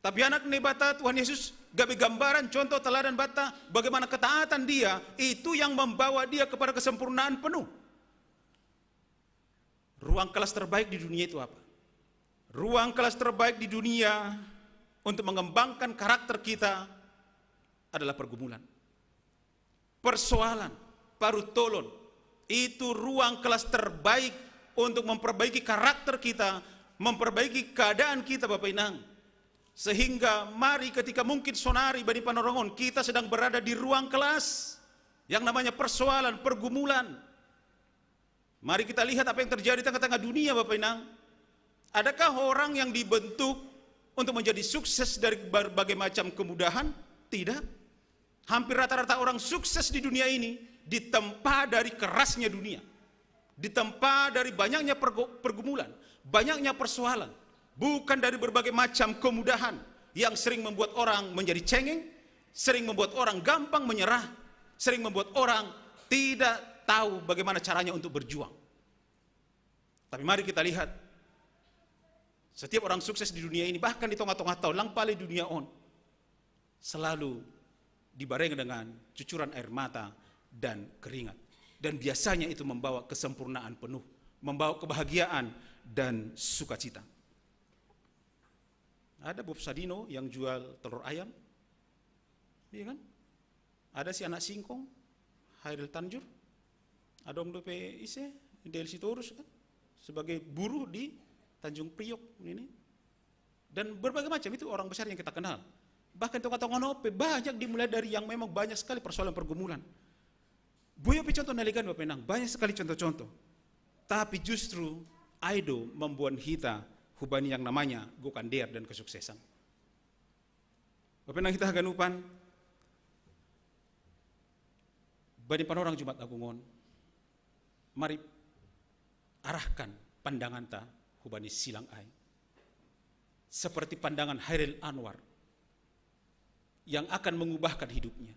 Tapi anak nai bata Tuhan Yesus gabe gambaran contoh teladan bata bagaimana ketaatan dia itu yang membawa dia kepada kesempurnaan penuh. Ruang kelas terbaik di dunia itu apa? Ruang kelas terbaik di dunia untuk mengembangkan karakter kita adalah pergumulan. Persoalan, parutolon, itu ruang kelas terbaik untuk memperbaiki karakter kita, memperbaiki keadaan kita Bapak Inang. Sehingga mari ketika mungkin sonari bani panorongon kita sedang berada di ruang kelas yang namanya persoalan, pergumulan. Mari kita lihat apa yang terjadi di tengah-tengah dunia Bapak Inang. Adakah orang yang dibentuk untuk menjadi sukses dari berbagai macam kemudahan? Tidak. Hampir rata-rata orang sukses di dunia ini ditempa dari kerasnya dunia. Ditempa dari banyaknya pergumulan, banyaknya persoalan. Bukan dari berbagai macam kemudahan yang sering membuat orang menjadi cengeng, sering membuat orang gampang menyerah, sering membuat orang tidak tahu bagaimana caranya untuk berjuang. Tapi mari kita lihat, setiap orang sukses di dunia ini, bahkan di tengah-tengah tahun, lang pali dunia on, selalu dibarengi dengan cucuran air mata dan keringat. Dan biasanya itu membawa kesempurnaan penuh, membawa kebahagiaan dan sukacita. Ada Bob Sadino yang jual telur ayam, iya kan? Ada si anak singkong, Hairil Tanjur, ada Om Dope Ise, Del Sitorus kan? Sebagai buruh di Tanjung Priok ini. Dan berbagai macam itu orang besar yang kita kenal. Bahkan tongkang Ope banyak dimulai dari yang memang banyak sekali persoalan pergumulan. Buyo contoh nalikan Bapak Nang, banyak sekali contoh-contoh. Tapi justru Aido membuat kita hubani yang namanya gokandear dan kesuksesan. Bapak Nang kita haganupan bani panorang Jumat Agungon. Mari arahkan pandangan ta hubani silang ai. Seperti pandangan Hairil Anwar yang akan mengubahkan hidupnya.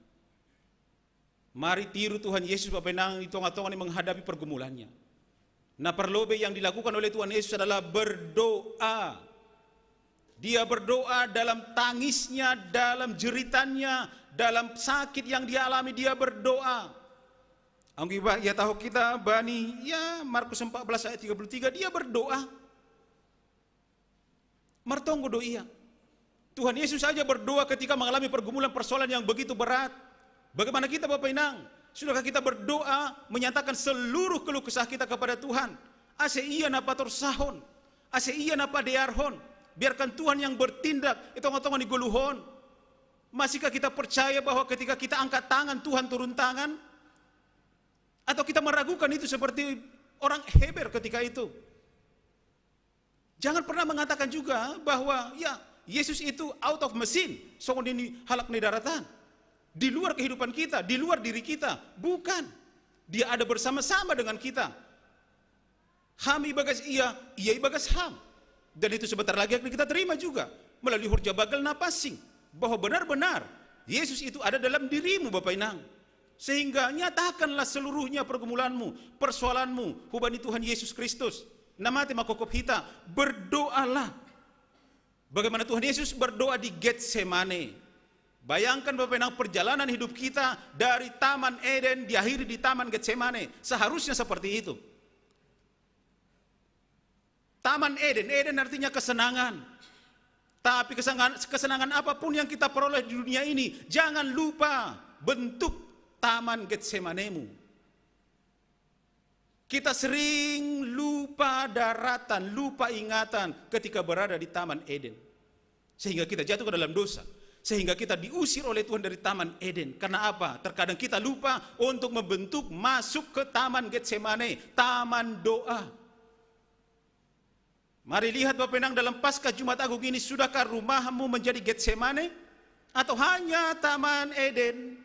Mari tiru Tuhan Yesus Bapak Nang itu tonga-tonga ini menghadapi pergumulannya. Nah perlobe yang dilakukan oleh Tuhan Yesus adalah berdoa. Dia berdoa dalam tangisnya, dalam jeritannya, dalam sakit yang dia alami, dia berdoa. Anggiba ya tahu kita bani ya Markus 14 ayat 33 dia berdoa. Martonggo doia. Tuhan Yesus saja berdoa ketika mengalami pergumulan persoalan yang begitu berat. Bagaimana kita Bapak Inang? Sudahkah kita berdoa menyatakan seluruh keluh kesah kita kepada Tuhan? Ase iya napa torsahon, ase iya napa dearhon. Biarkan Tuhan yang bertindak. Itu ngomong di goluhon. Masihkah kita percaya bahwa ketika kita angkat tangan Tuhan turun tangan? Atau kita meragukan itu seperti orang Heber ketika itu? Jangan pernah mengatakan juga bahwa ya Yesus itu out of mesin, songon ini halak ni daratan. Di luar kehidupan kita, di luar diri kita. Bukan. Dia ada bersama-sama dengan kita. Ham ibagas ia ibagas ham. Dan itu sebentar lagi akan kita terima juga. Melalui hurja bagal napasing. Bahwa benar-benar Yesus itu ada dalam dirimu Bapak Inang. Sehingga nyatakanlah seluruhnya pergumulanmu, persoalanmu, hubani Tuhan Yesus Kristus. Namate makokop hita, berdoalah. Bagaimana Tuhan Yesus berdoa di Getsemane. Bayangkan Bapak Inang perjalanan hidup kita dari Taman Eden diakhiri di Taman Getsemane. Seharusnya seperti itu. Taman Eden, Eden artinya kesenangan. Tapi kesenangan apapun yang kita peroleh di dunia ini, jangan lupa bentuk Taman Getsemanemu. Kita sering lupa daratan, lupa ingatan ketika berada di Taman Eden. Sehingga kita jatuh ke dalam dosa. Sehingga kita diusir oleh Tuhan dari Taman Eden. Karena apa? Terkadang kita lupa untuk membentuk masuk ke Taman Getsemane, taman doa. Mari lihat Bapak Inang dalam Paskah Jumat Agung ini, sudahkah rumahmu menjadi Getsemane? Atau hanya Taman Eden?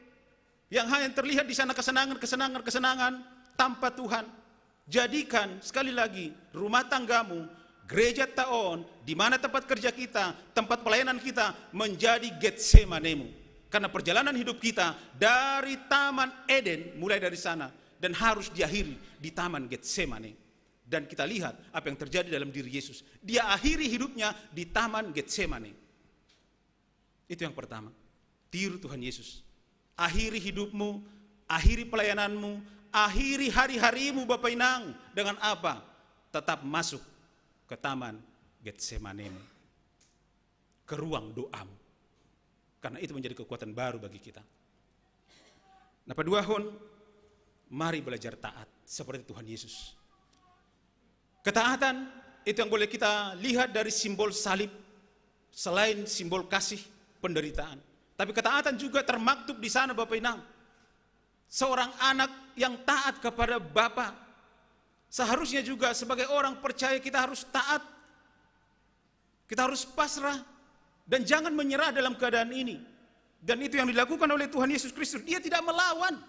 Yang hanya terlihat di sana kesenangan tanpa Tuhan. Jadikan sekali lagi rumah tanggamu, gereja taon, di mana tempat kerja kita, tempat pelayanan kita menjadi Getsemanemu. Karena perjalanan hidup kita dari Taman Eden mulai dari sana dan harus diakhiri di Taman Getsemane. Dan kita lihat apa yang terjadi dalam diri Yesus. Dia akhiri hidupnya di Taman Getsemane. Itu yang pertama. Tiru Tuhan Yesus. Akhiri hidupmu, akhiri pelayananmu, akhiri hari-harimu Bapak Inang. Dengan apa? Tetap masuk ke Taman Getsemanemu. Ke ruang doamu. Karena itu menjadi kekuatan baru bagi kita. Nah paduahon, mari belajar taat seperti Tuhan Yesus. Ketaatan itu yang boleh kita lihat dari simbol salib. Selain simbol kasih, penderitaan. Tapi ketaatan juga termaktub di sana Bapak Inang. Seorang anak yang taat kepada Bapa. Seharusnya juga sebagai orang percaya kita harus taat. Kita harus pasrah. Dan jangan menyerah dalam keadaan ini. Dan itu yang dilakukan oleh Tuhan Yesus Kristus. Dia tidak melawan.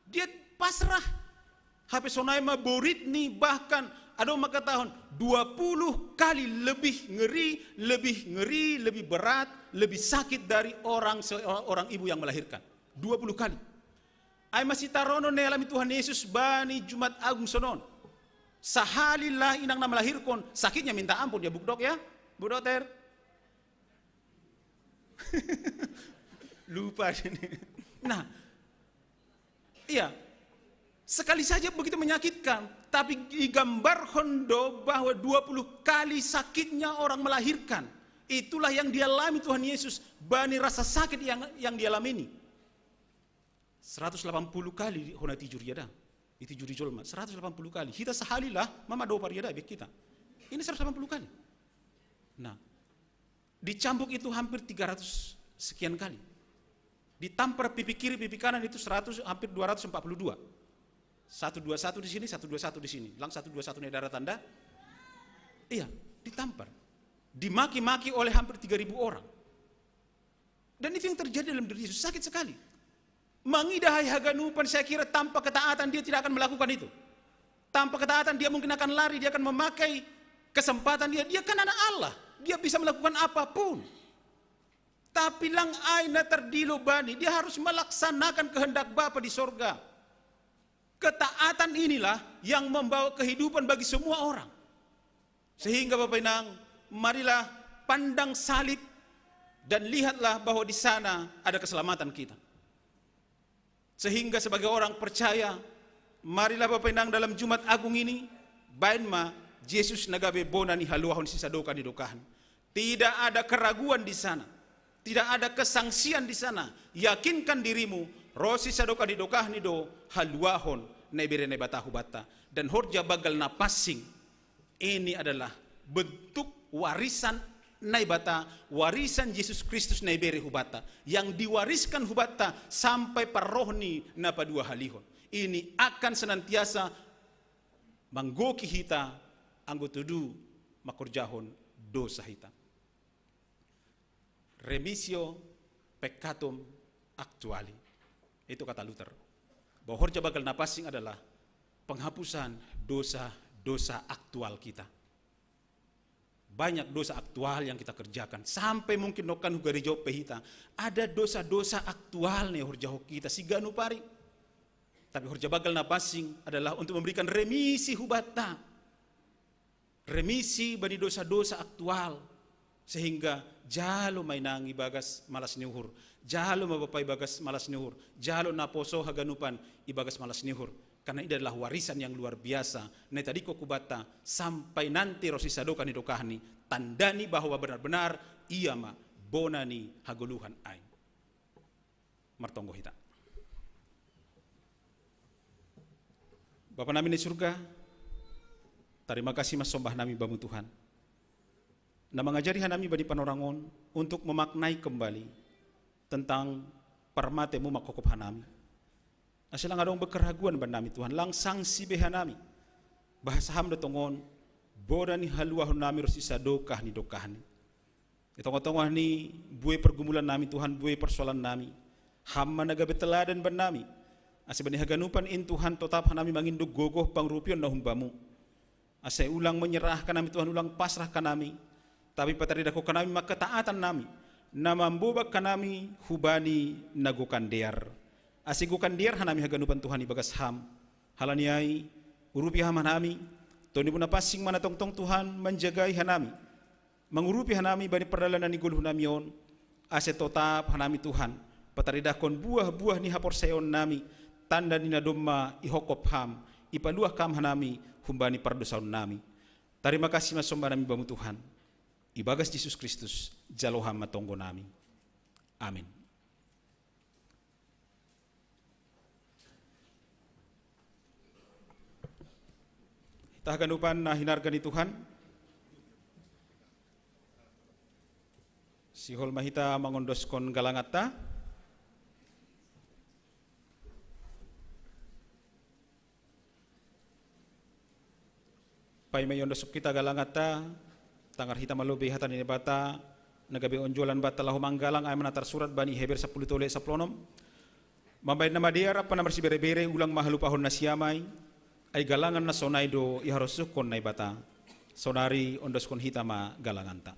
Dia pasrah. Hape sonaima boritni bahkan ada maka tahun 20 kali lebih ngeri, lebih berat, lebih sakit dari orang ibu yang melahirkan. 20 kali. Ay masih tarono ne alami Tuhan Yesus bani Jumat Agung sonon. Sahalilah inang na melahirkan, sakitnya minta ampun ya Bu Dok ya. Bu Dokter. Lupa ini. Nah. Iya. Sekali saja begitu menyakitkan, tapi digambar hondo bahwa 20 kali sakitnya orang melahirkan. Itulah yang dialami Tuhan Yesus, bani rasa sakit yang dialami ini. 180 kali hona tijur yada. Itu juri jolma, 180 kali. Kita sahalilah mama do par yada kita. Ini 180 kali. Nah, dicambuk itu hampir 300 sekian kali. Ditampar pipi kiri, pipi kanan itu 100, hampir 242. 121 di sini, 121 di sini. Lang 121 ini darah tanda. Iya, ditampar. Dimaki-maki oleh hampir 3.000 orang. Dan itu yang terjadi dalam diri Yesus, sakit sekali. Mengidahai haganupan, saya kira tanpa ketaatan dia tidak akan melakukan itu. Tanpa ketaatan dia mungkin akan lari, dia akan memakai kesempatan dia kan anak Allah. Dia bisa melakukan apapun. Tapi lang aina terdilo bani, dia harus melaksanakan kehendak Bapa di sorga. Ketaatan inilah yang membawa kehidupan bagi semua orang. Sehingga Bapak Inang, marilah pandang salib dan lihatlah bahwa di sana ada keselamatan kita. Sehingga sebagai orang percaya, marilah Bapak Inang dalam Jumat Agung ini, bainma Yesus nagabe bonani haluahon sisadoka di dokahan. Tidak ada keraguan di sana. Tidak ada kesangsian di sana. Yakinkan dirimu, rosi sadoka di dokahan do haluahon nebere nebatahu bata. Dan horja bagal na passing. Ini adalah bentuk warisan naibata, warisan Yesus Kristus naibere hubata, yang diwariskan hubata sampai parohni na padua halihon. Ini akan senantiasa manggoki hita anggotudu makurjahon dosa hita. Remisio peccatum actuali. Itu kata Luther. Bahwa horja bagal napasing adalah penghapusan dosa-dosa aktual kita. Banyak dosa aktual yang kita kerjakan. Sampai mungkin nokan hugarijo pehita. Ada dosa-dosa aktual nih horja kita siganu pari. Tapi horja bagal napasing adalah untuk memberikan remisi hubata. Remisi bagi dosa-dosa aktual. Sehingga jalo mainangi bagas malas niuhur, jalo mabapai bagas malas niuhur, jalo naposo haganupan ibagas malas niuhur. Karena ini adalah warisan yang luar biasa. Nah tadi kok kubata sampai nanti rosi sadoka ni dokahni tandani bahwa benar-benar ia ma bonani haguluhan ain. Martonggo hita. Bapa nami di surga, terima kasih mas sombah nami bamu Tuhan. Na mengajari hanami bani panorangon untuk memaknai kembali tentang parmatemu makokop hanami. Asilang adong bekeraguan banami Tuhan langsang si behanami. Bahasa ham dotongon bodani haluah nami rosi sadokah ni dokah ni. Itong-tongah ni buai pergumulan nami Tuhan, buai persoalan nami. Hamma naga beteladan banami. Asa bani haganupan in Tuhan tetap hanami mangindog gogoh pangrupion na humbamu. Asa ulang menyerahkan nami Tuhan, ulang pasrahkan nami. Tapi pataridaku kanami makataatan nami na mambubak kanami hubani nagukan dear. Asigukan dear hanami haganupan Tuhan ibagas ham. Halaniai urupi ham hanami. Toni pun napasing manatongtong Tuhan menjagai hanami. Mengurupi hanami bani perjalanan ni guluh namion. Ase totap hanami Tuhan. Pataridakon buah-buah ni hapor sayon nami. Tanda ni nadomma ihokop ham. Ipaluah kam hanami humbani pardosaun nami. Terima kasih masomba nami bamu Tuhan. Ibagas Yesus Kristus jaloham matonggo nami. Amin. Tahaganupan na hinarga ni Tuhan. Sihol mahita mangondoskon galangata. Pai mayondosok kita galangata. Tangar hita malobe hatan ini bata nagabe onjolan bata lahu manggalang ay manatar surat bani Heber 10 tole 10. Mambayad na madiara pa namar si bere-bere ulang mahalupahon na siyamay ay galangan na sonay do iharosukon na bata. Sonari ondoskon hita ma galanganta.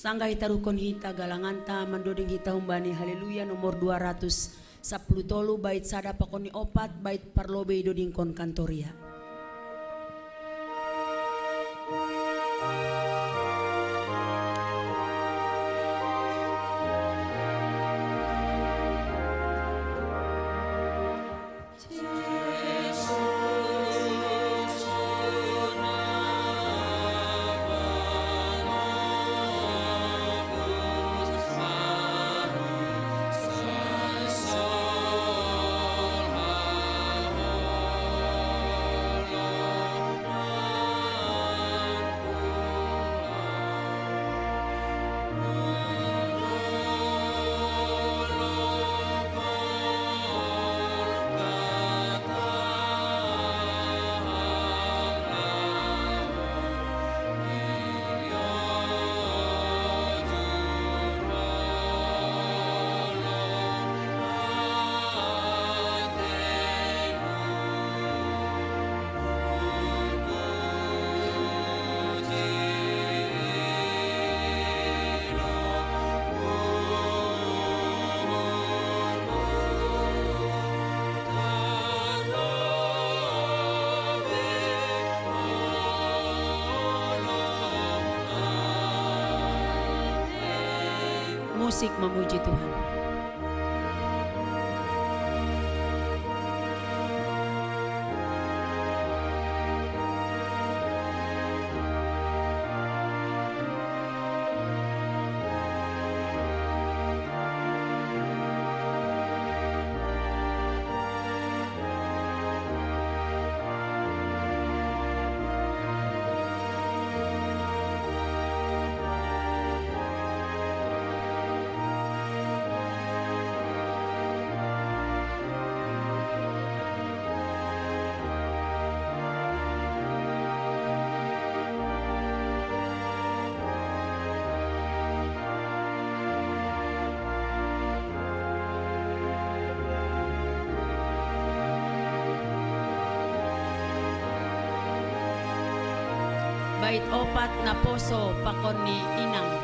Sangga hita rukon hita galanganta mandoding hita humbani haleluya nomor 210 tolu bait sada pakoni opat bait parlobe doding kon kantoria. musik memuji Tuhan. Bait opat na poso pakon ni Inang.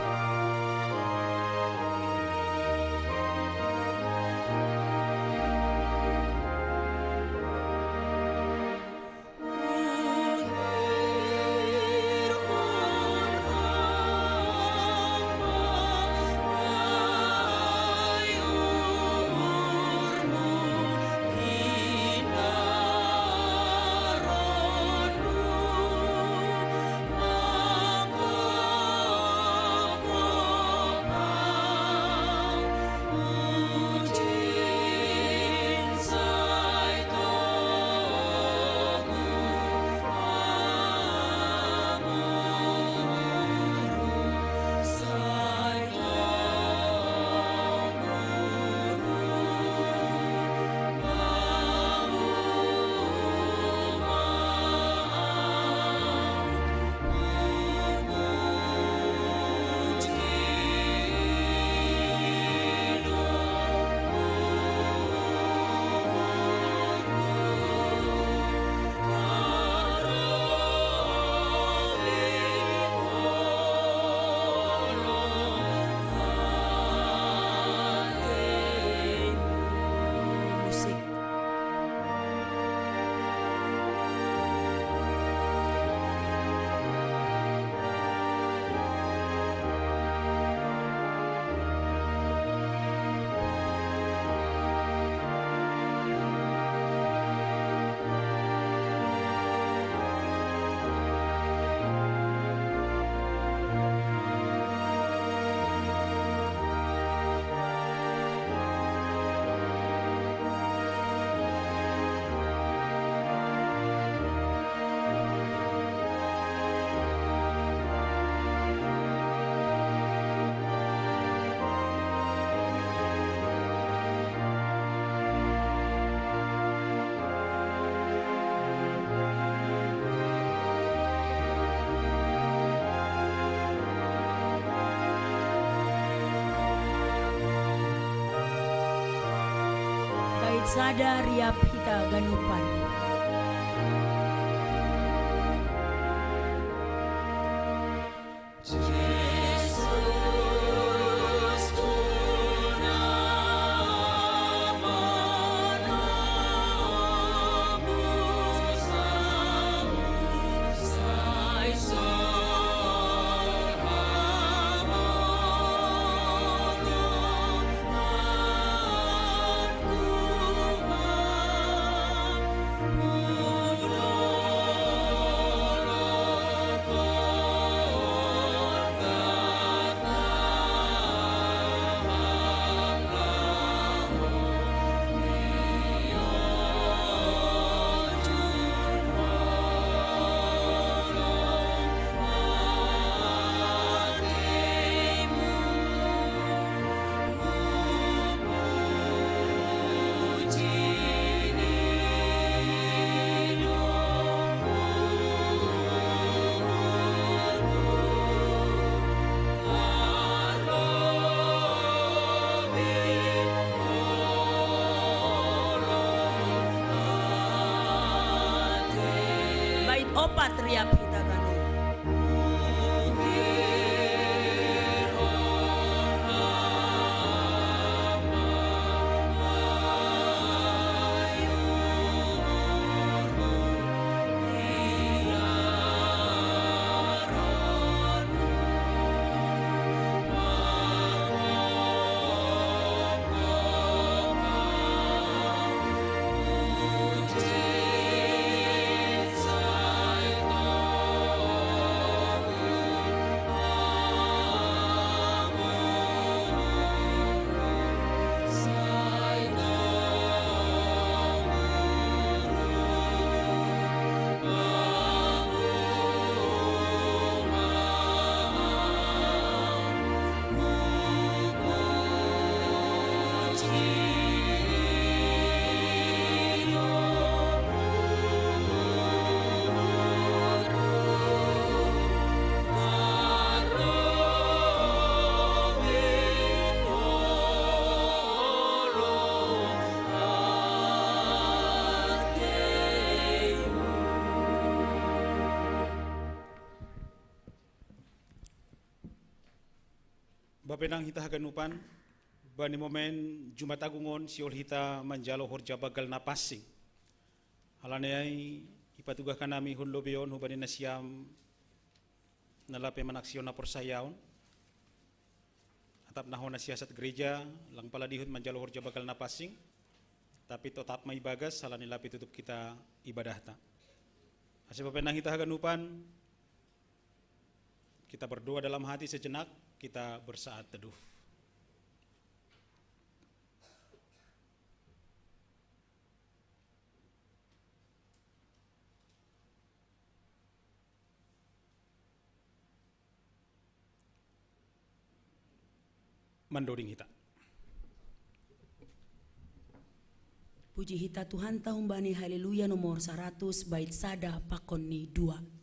Sada riap hita ganupan. Opat riap hita ganu. papenang hita haganupan bani momen Jumat Agungon siol hita manjalo horja bagal napasing. Halanay ipatugahkan nami hunlobeon hubani nasyam nalape manaksyon na porsayaon. Atap nahon na siyasat gereja lang pala dihut manjalo horja bagal napasing. Tapi tetap may bagas salah nilapi tutup kita ibadah ta. Asal papenang kita haganupan, kita berdoa dalam hati sejenak, kita bersaat teduh. Mandoring kita. Puji hita Tuhan tahun bani haleluya nomor 100 bait sada pakoni 2.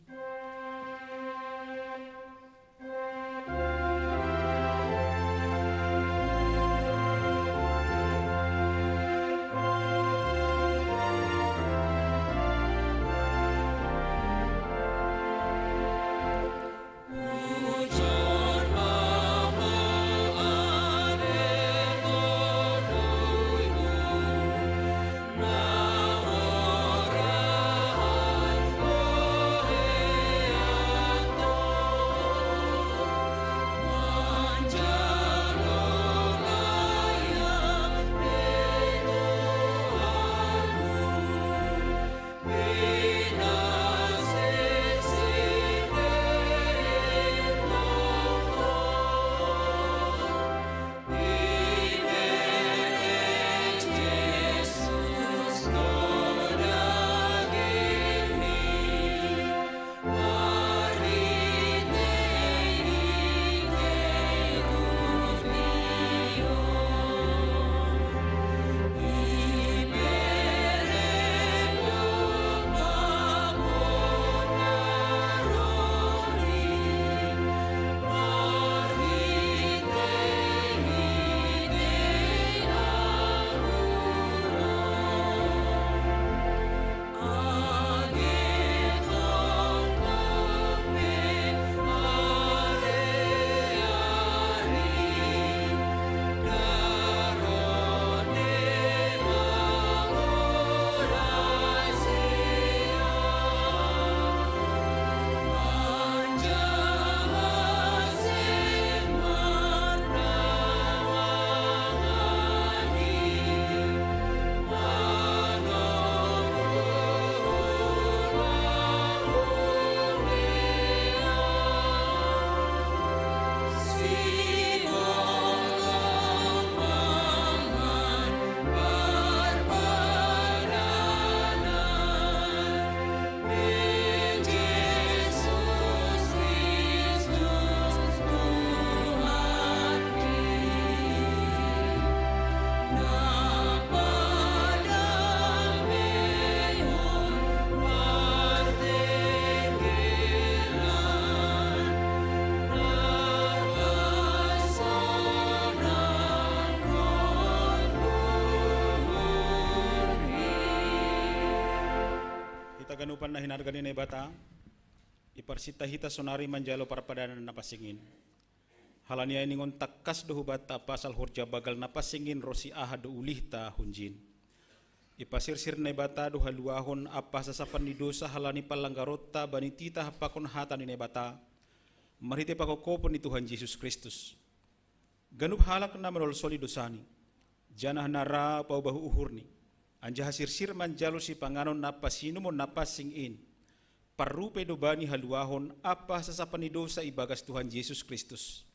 Ganupan na hinargani na bata, iparsita hita sonari manjalo parpadanan na pasingin. Halania iningon takkas do bata pasal horja bagal na pasingin rosi aha do ulihta hunjin. Ipasirsir na bata do haluahon apa sasapan ni dosa halani palanggarota banitita hapakon hata ni bata. Marite pakokopon ni Tuhan Yesus Kristus. Ganup halak na menol soli dosani. Janah nara pau bahu uhurni. Anja hasir-sir manjalo si panganon napasino mo napasingin. Parupe do bani haluahon apa sasapan ni dosa ibagas Tuhan Yesus Kristus.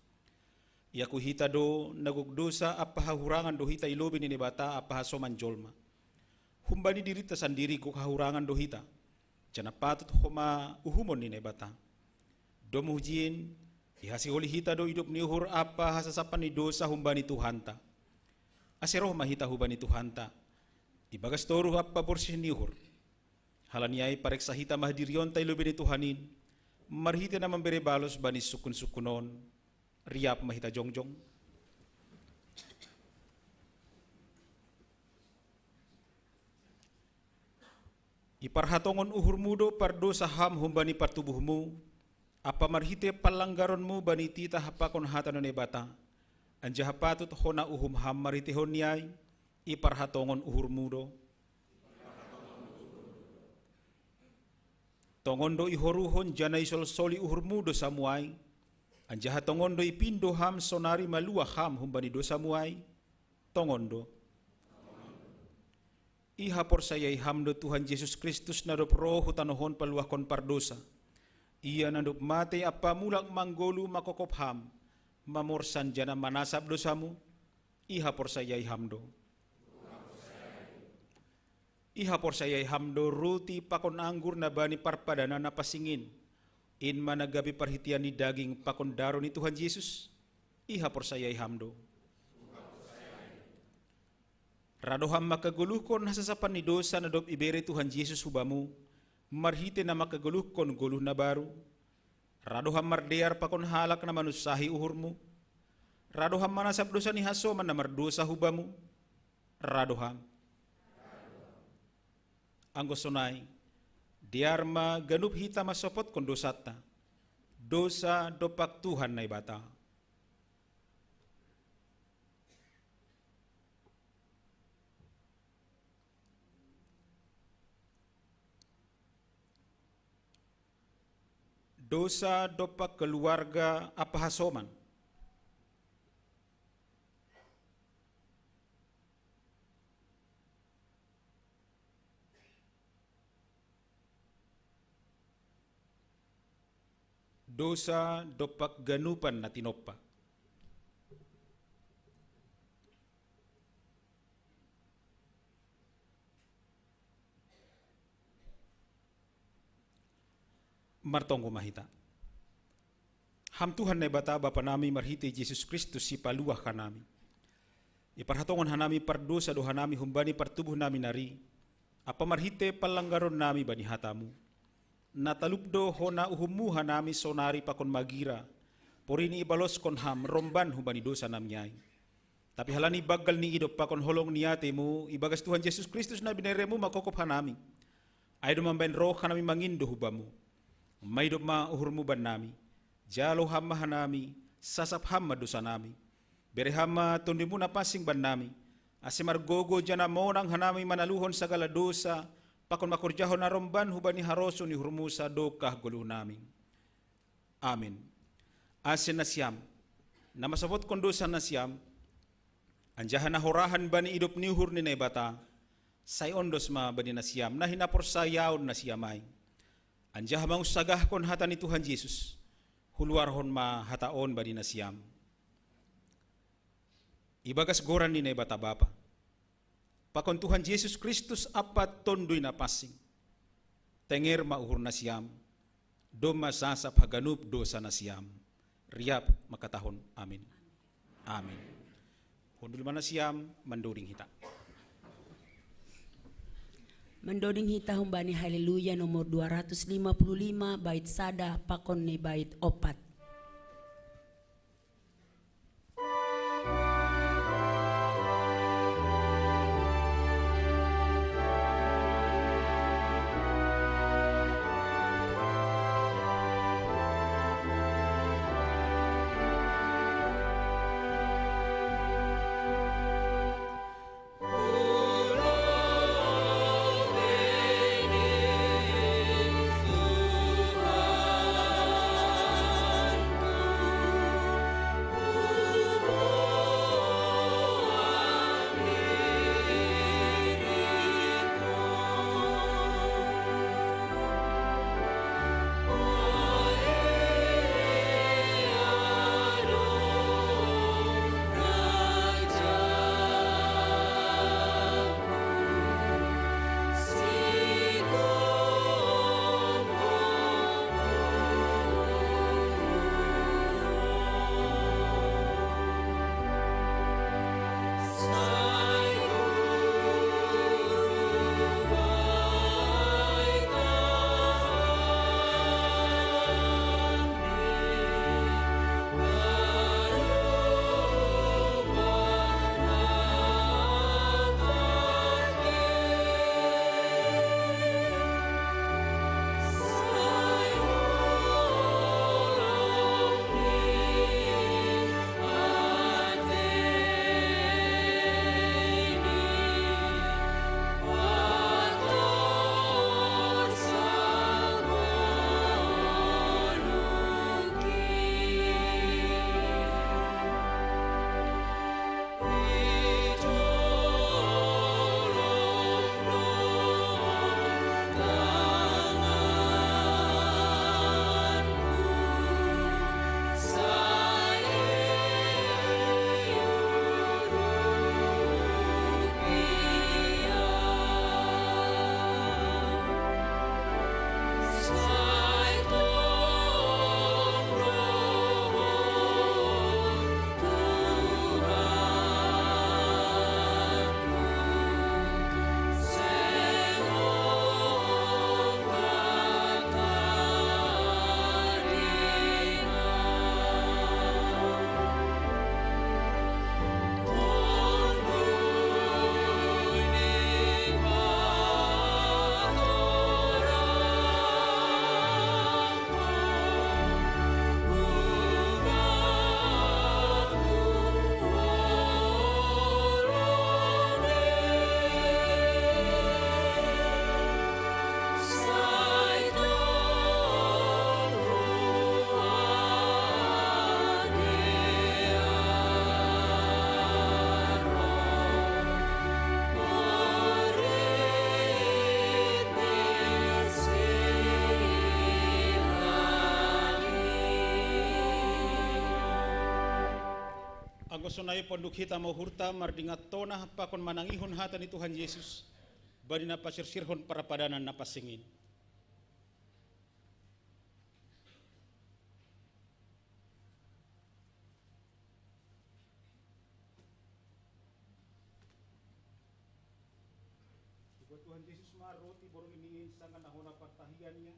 Iaku hita do nagugdosa apa hahurangan do hita ilobin ni bata apa haso manjolma. Humbani dirita sandiri ko kahurangan do hita. Jana patut homa uhumon ni bata. Do muhjin ihasi holi hita do hidup ni uhur apa hasasapan ni dosa humbani Tuhanta. Aseroh mahita hubani Tuhanta. Ibagas toru apa porsi nihur. Halaniai pareksa hita mahdirion tayo lubin Tuhanin. Marhita na memberi balos banis sukun-sukunon. Riap mahita jongjong. Iparhatongon uhur mudo pardo saham humbani partubuhmu. Apa marhite palanggaronmu bani tita hapakon hatanon e bata. Anjaha patut hona uhum ham mariti honiai iparhatongon uhur mudo. Tongondo ihoruhon janai sol soli uhur mudo samuai. Anjaha tongondo ipindo ham sonari malua ham humbani do samuai. Tongondo. Iha porsayai hamdo Tuhan Yesus Kristus nadop rohu tanohon paluah kon pardosa. Ia nadop mate apa mulak manggolu makokop ham. Mamorsan jana manasab dosamu. Iha porsayai hamdo. Iha porsayai hamdo ruti pakon anggur nabani parpadana napasingin. In managabi perhitian ni daging pakon daro ni Tuhan Yesus. Iha porsayai hamdo. Radoham makaguluhkon hasasapan ni dosa na dop ibere Tuhan Yesus hubamu, marhite na makaguluhkon guluh na baru. Radoham mardear pakon halak na manusahi uhurmu. Radoham manasab dosa ni hasoman na mardosa hubamu. Radoham. Anggosonai, diarma ganup hita masopot kon dosata. Dosa dopak Tuhan na ibata. Dosa dopak keluarga apa hasoman. Dosa dopak ganupan na tinopa. Martonggo mahita. Ham Tuhan na bata bapa nami marhite Yesus Kristus si paluah kanami. Iparhatongon hanami pardosa do hanami humbani partubuh nami nari. Apa marhite palanggaron nami bani hatamu. Natalupdo hona uhumu hanami sonari pakon magira. Porini ibalos kon ham romban humbani dosa namnyai. Tapi halani bagal ni idop pakon holong niatemu ibagas Tuhan Yesus Kristus na bineremu makokop hanami. Aido mambain roh hanami mangindo hubamu. Maidop ma uhurmu ban nami, jalo hamma hanami, sasap hamma dosa nami, bere hamma tundimu na pasing ban nami, asimar gogo jana monang hanami manaluhon sagala dosa, pakon makurjahon na romban hubani haroso ni hurmu sa dokah guluh nami. Amin. Asin na siyam, na masabot kon dosa na siyam, anjahan na horahan bani idop ni uhur ni naibata, say ondos ma bani na siyam, na hinaporsayaon na siyamay. Anjah mausagah kon hata ni Tuhan Yesus, huluarhon ma hataon badi na siyam. Ibagas goran ni na bata bapa. Pakon Tuhan Yesus Kristus apat tondoy na pasing. Tenger mauhur na siyam, doma sasap haganup dosa na siyam. Riyap makatahon. Amin. Amin. Hundul man na siyam, manduring hita. Mendoding hita humbani haleluya nomor 255 bait sada pakon ni bait opat. Tuhan Magosonay ponduk hita mau hurta mardingat tona pakon manangihon hata ni Tuhan Yesus. Bani napasirsirhon para padanan napasingin. Buat Tuhan Yesus roti borong ini sangat nahona pertahiannya.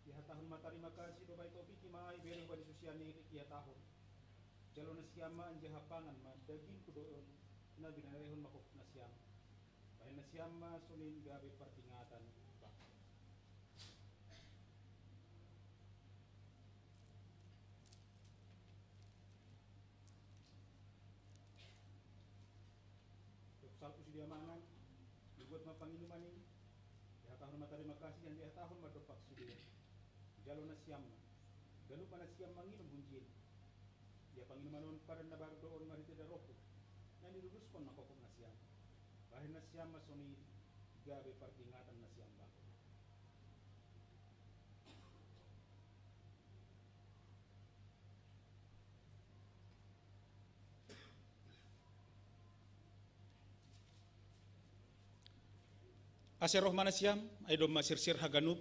Ya tahun terima kasih doa itu piki mai beri bani susiani ya tahun. Jalon nasiama anja hapangan ma daging kudoon na binarehon makok nasiama. Bahin nasiama sunin gabe pertingatan. Salpo si diamangan dibuat mapanginuman ini. Ya tahun terima kasih yang dia tahun madopak sudia. Jalon nasiama. Galupan nasiam manginum hunjin. Ya panginumanon para nabago doon marite daropo. Na niluluskon makokong nasiam. Bahin nasiam masoni gabe pertingatan nasiam bako. Aseroh manasiam ay dom masirsir haganup.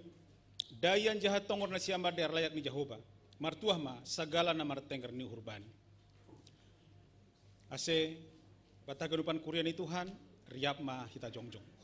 Dayan jahat tongor nasiam der layak ni Jehovah. Martuah ma sagala na martengger ni urbani. Ase bataganupan kurian ni Tuhan riap ma hita jongjong.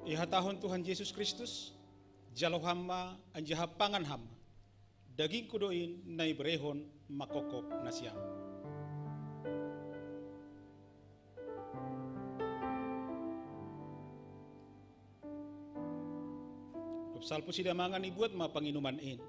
Ihatahon Tuhan Yesus Kristus, jalo hama anjaha pangan hama, daging kudoin nai berehon makokop nasiam. Salpo sidamangan ibuat ma panginuman in.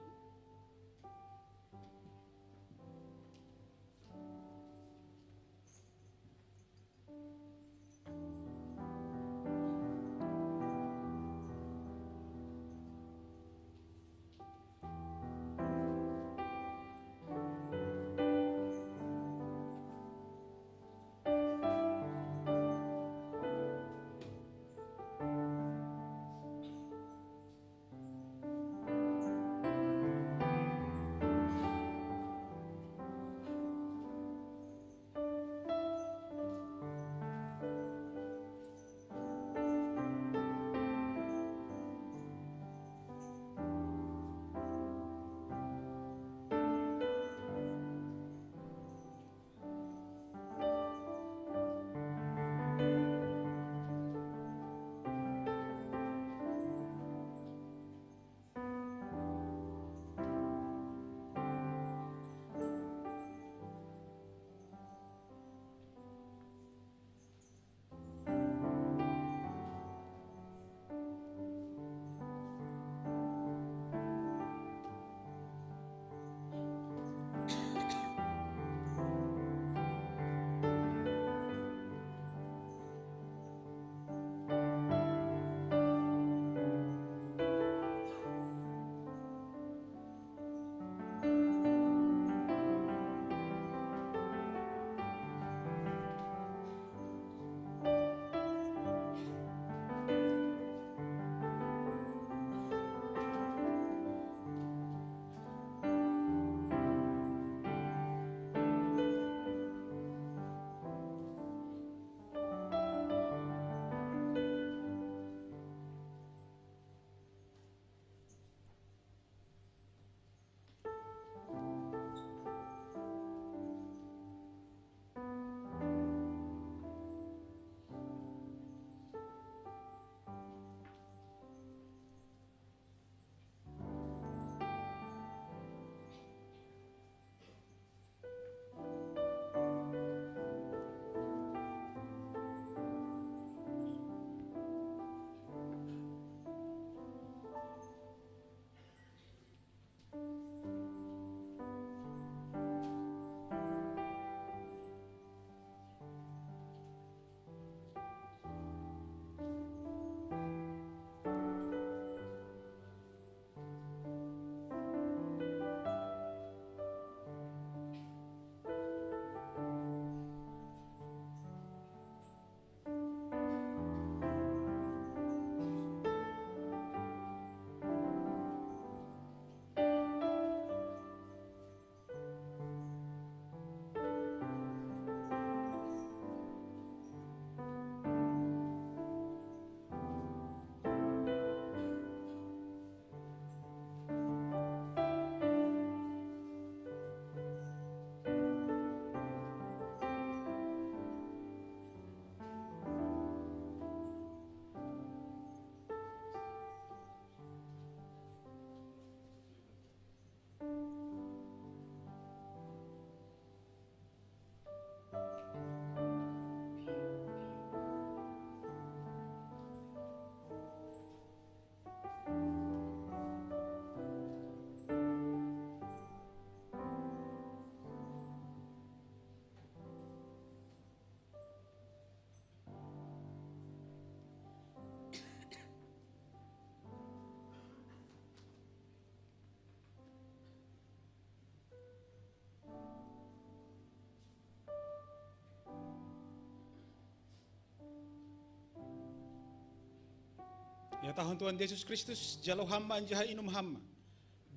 Ya tahun Tuhan Yesus Kristus jalo hamba anjaha inum hamba.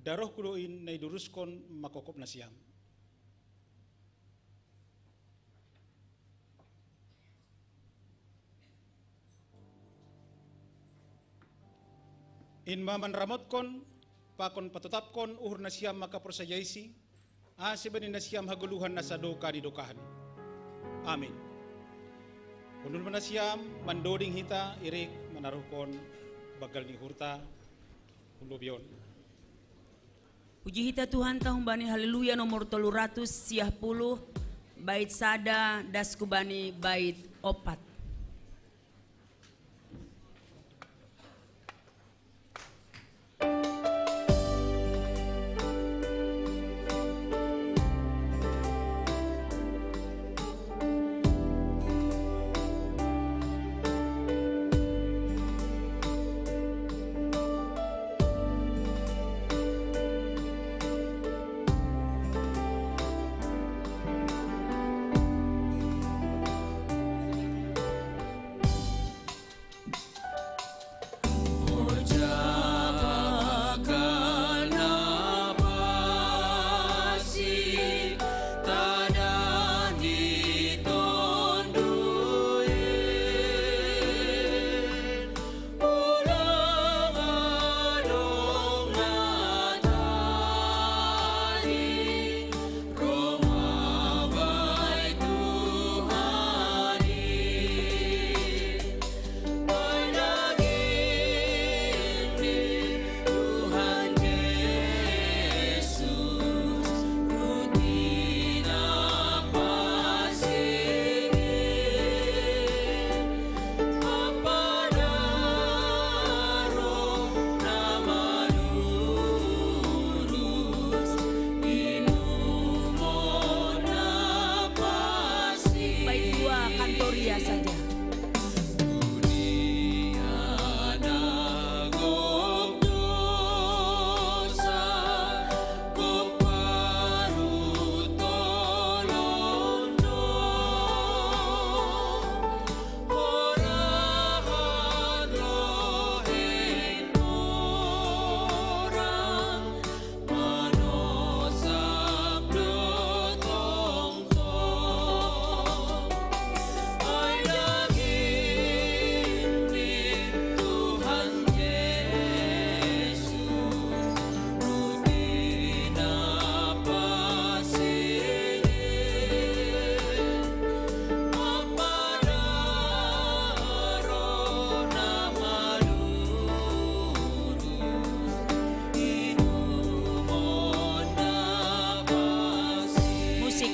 Daroh kudoin na iduruskon makokop na siyam. In maman ramotkon, pakon patutapkon uhur na siyam makaprosayaisi, asibanin na siyam haguluhan na sa doka di dokahan. Amin. Unul na siyam, mandoding hita, irik, manarukon, bagal ni hurta, ulubyon. Puji hita Tuhan tahun bani haleluya nomor 310 bait sada das kubani bait opat.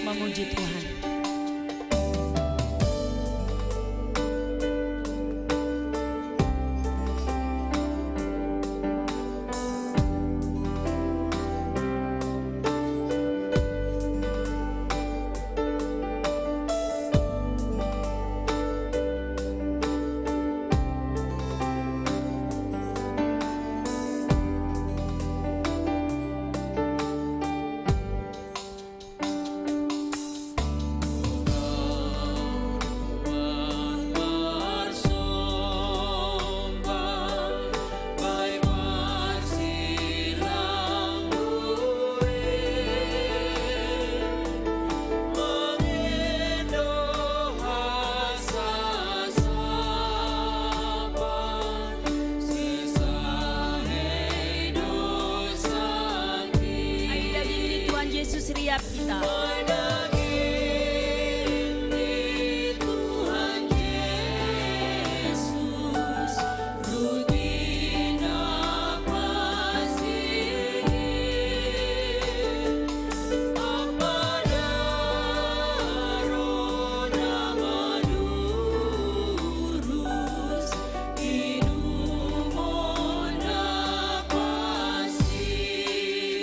Memuji Tuhan. Setiap kita.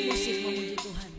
Musik memuji Tuhan.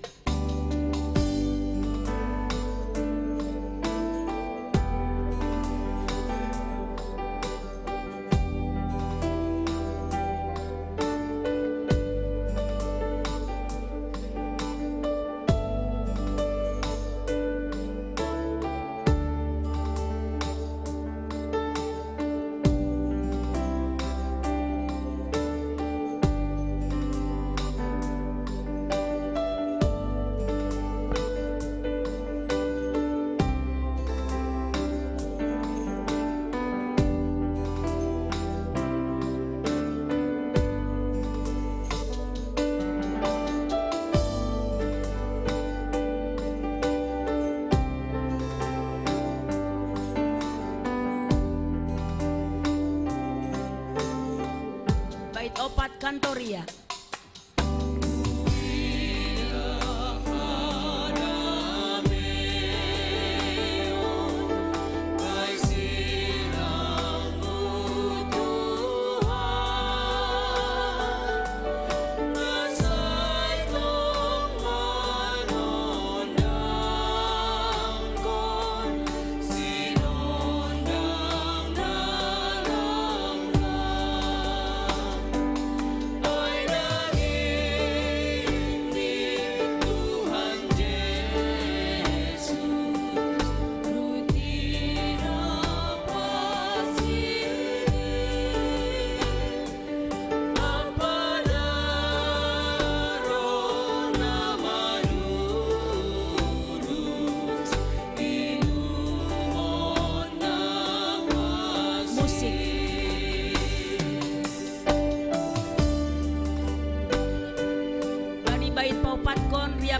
Kantoria.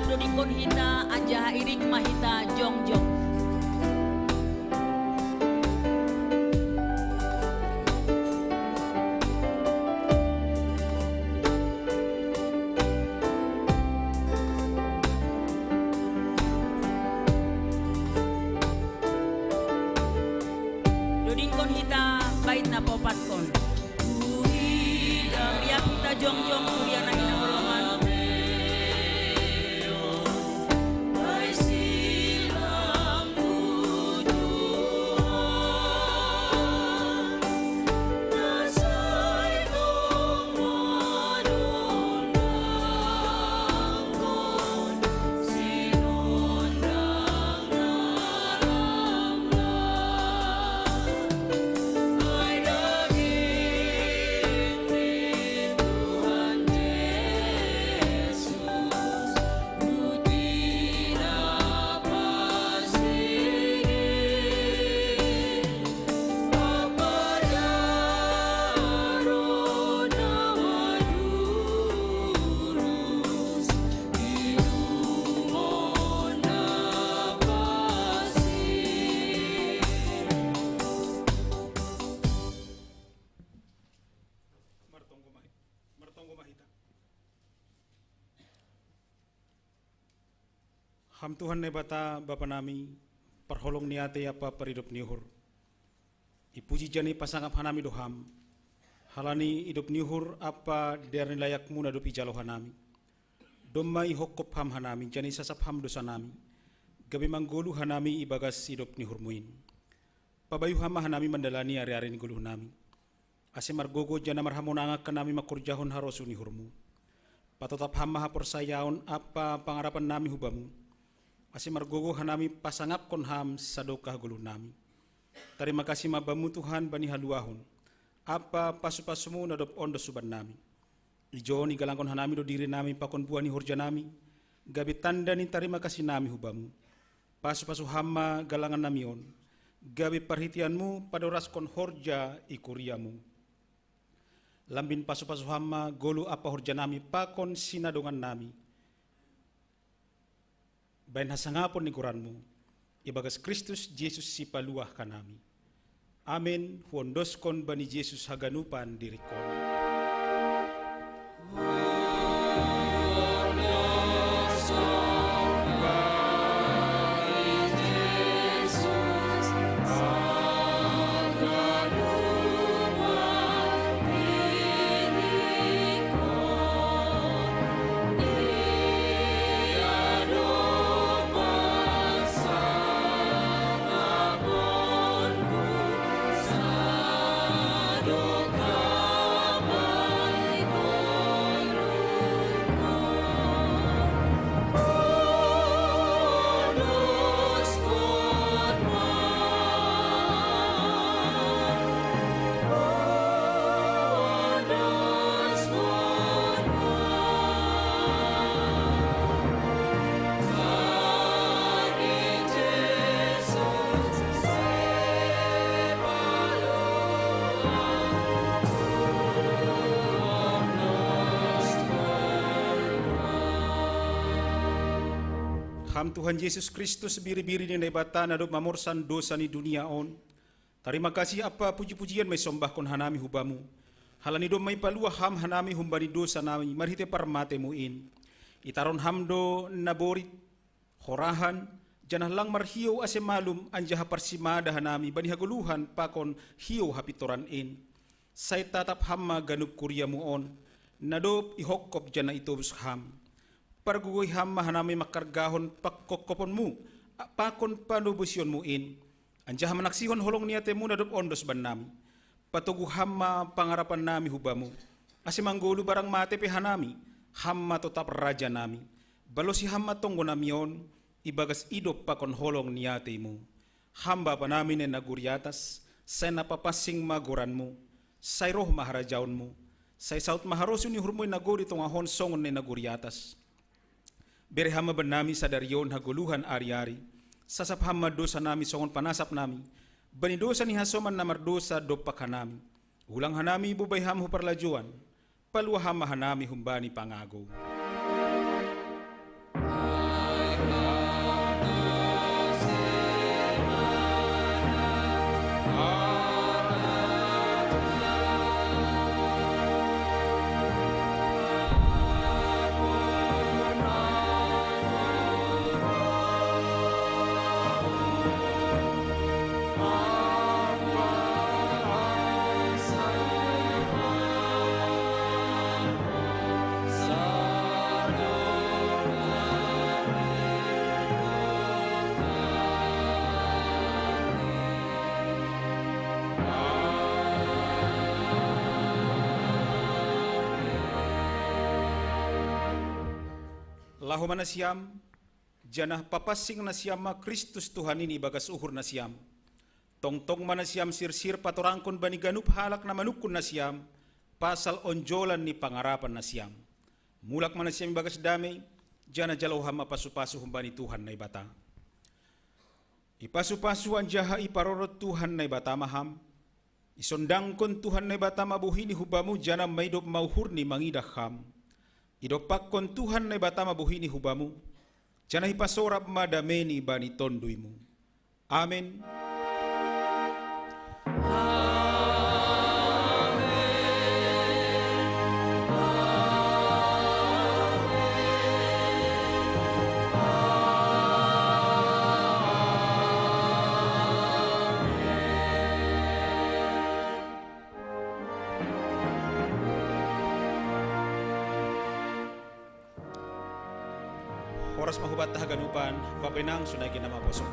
Dodingkon hita anjaha irik mahita jongjong. Dodingkon hita bait na popatkon. Riak hita jongjong kuliah na hinaholoman. Ham Tuhan ne bata Bapa nami perholong niate apa peridop niuhur. Ipuji jani pasangap hanami doham. Halani idop niuhur apa dari layak muna dopi jalo hanami. Domma ihokop ham hanami jani sasap ham dosa nami. Gabi manggolu hanami ibagas idop niuhur muin. Pabayu hama hanami mandalani ari-ari ni gulu nami. Ase margogo jana marhamonanga kanami makurjahon harosu nihurmu. Patotap hama hapor sayaon apa pangarapan nami hubamu. Ase margogo hanami pasangap kon ham sadokah gulu nami. Terima kasih mabamu Tuhan bani haluahun. Apa pasu-pasumu nadop ondo suban nami. Ijo ni galangkon hanami do diri nami pakon buani horja nami. Gabi tanda ni terima kasih nami hubamu. Pasu-pasu hama galangan namion. Gabi perhitianmu pada raskon horja ikuriamu. Lambin pasu-pasu hama golu apa horja nami pakon sinadongan nami. Bain hasangapon ni kuranmu, ibagas Kristus Yesus si paluah kanami. Amin, huondoskon bani Yesus haganupan dirikon. Ham Tuhan Yesus Kristus biri-biri ni bata na do mamorsan dosa ni dunia on. Terima kasih apa puji-pujian may sombah kon hanami hubamu. halani do may palua ham hanami humbani dosa nami marhite parmate muin. Itaron hamdo naborit horahan janah lang marhiyo ase malum anjaha parsimada hanami bani haguluhan pakon hiyo hapitoran in. Say tatap hamma ganub kurya muon nadop ihokkop jana itobus ham. Pargugoy hamma hanami makargahon pakkokopon mu pakon panubusyon muin. Anjaha manaksihon holong niate mu nadop ondos ban nami. Patugu hamma pangarapan nami hubamu. Ase manggulu barang mate pe hanami. Hamma tetap raja nami. Balosi hamma tonggo namion. Ibagas idop pakon holong niate mu. Hamba pa namin na naguriatas. Say napapasing maguranmu. Say roh maharajaunmu. Say saut maharosun ni hurmoy naguri tong ahon songon ni naguriatas. Bere hama ba nami sa daryon haguluhan ari-ari. Sasap hama dosa nami songon panasap nami. Bani dosa ni hasoman na mardosa dopak hanami. Ulang hanami bubay ham huparlajuan. Palua hama hanami humbani pangago. Lahu mana siam, janah papasing na siam ma Kristus Tuhan ini bagas uhur na siam. Tong-tong mana siam sir-sir patorangkon bani ganup halak na manukun na siam, pasal onjolan ni pangarapan na siam. Mulak mana siam bagas damai, jana jalaw hama pasu-pasu humbani Tuhan na ibata. Ipasu-pasu anjaha iparorot Tuhan na ibata maham, isondangkon Tuhan na ibata mabuhini hubamu jana maidop mauhur ni mangidaham. Idopak kon Tuhan na bata mabuhini hubamu, jana hipasorap madameni bani tonduimu. Amen. Oras mahubat tahaganupan, bapenang sunay kinama poso.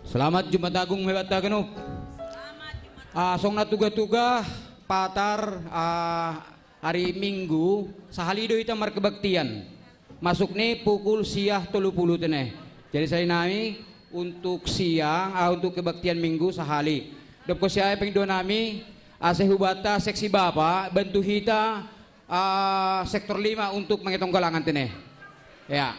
Selamat Jumat Agung hebat tahaganup. Song na tuga-tuga patar hari Minggu sahalido ita markebaktian. Masuk nih pukul siah 30 teneh. Jadi saya nami untuk siang, untuk kebaktian minggu sehali. Dapko siya pengdo nami, sehubata seksi bapa, bantu kita sektor 5 untuk menghitung galangan teneh. Ya.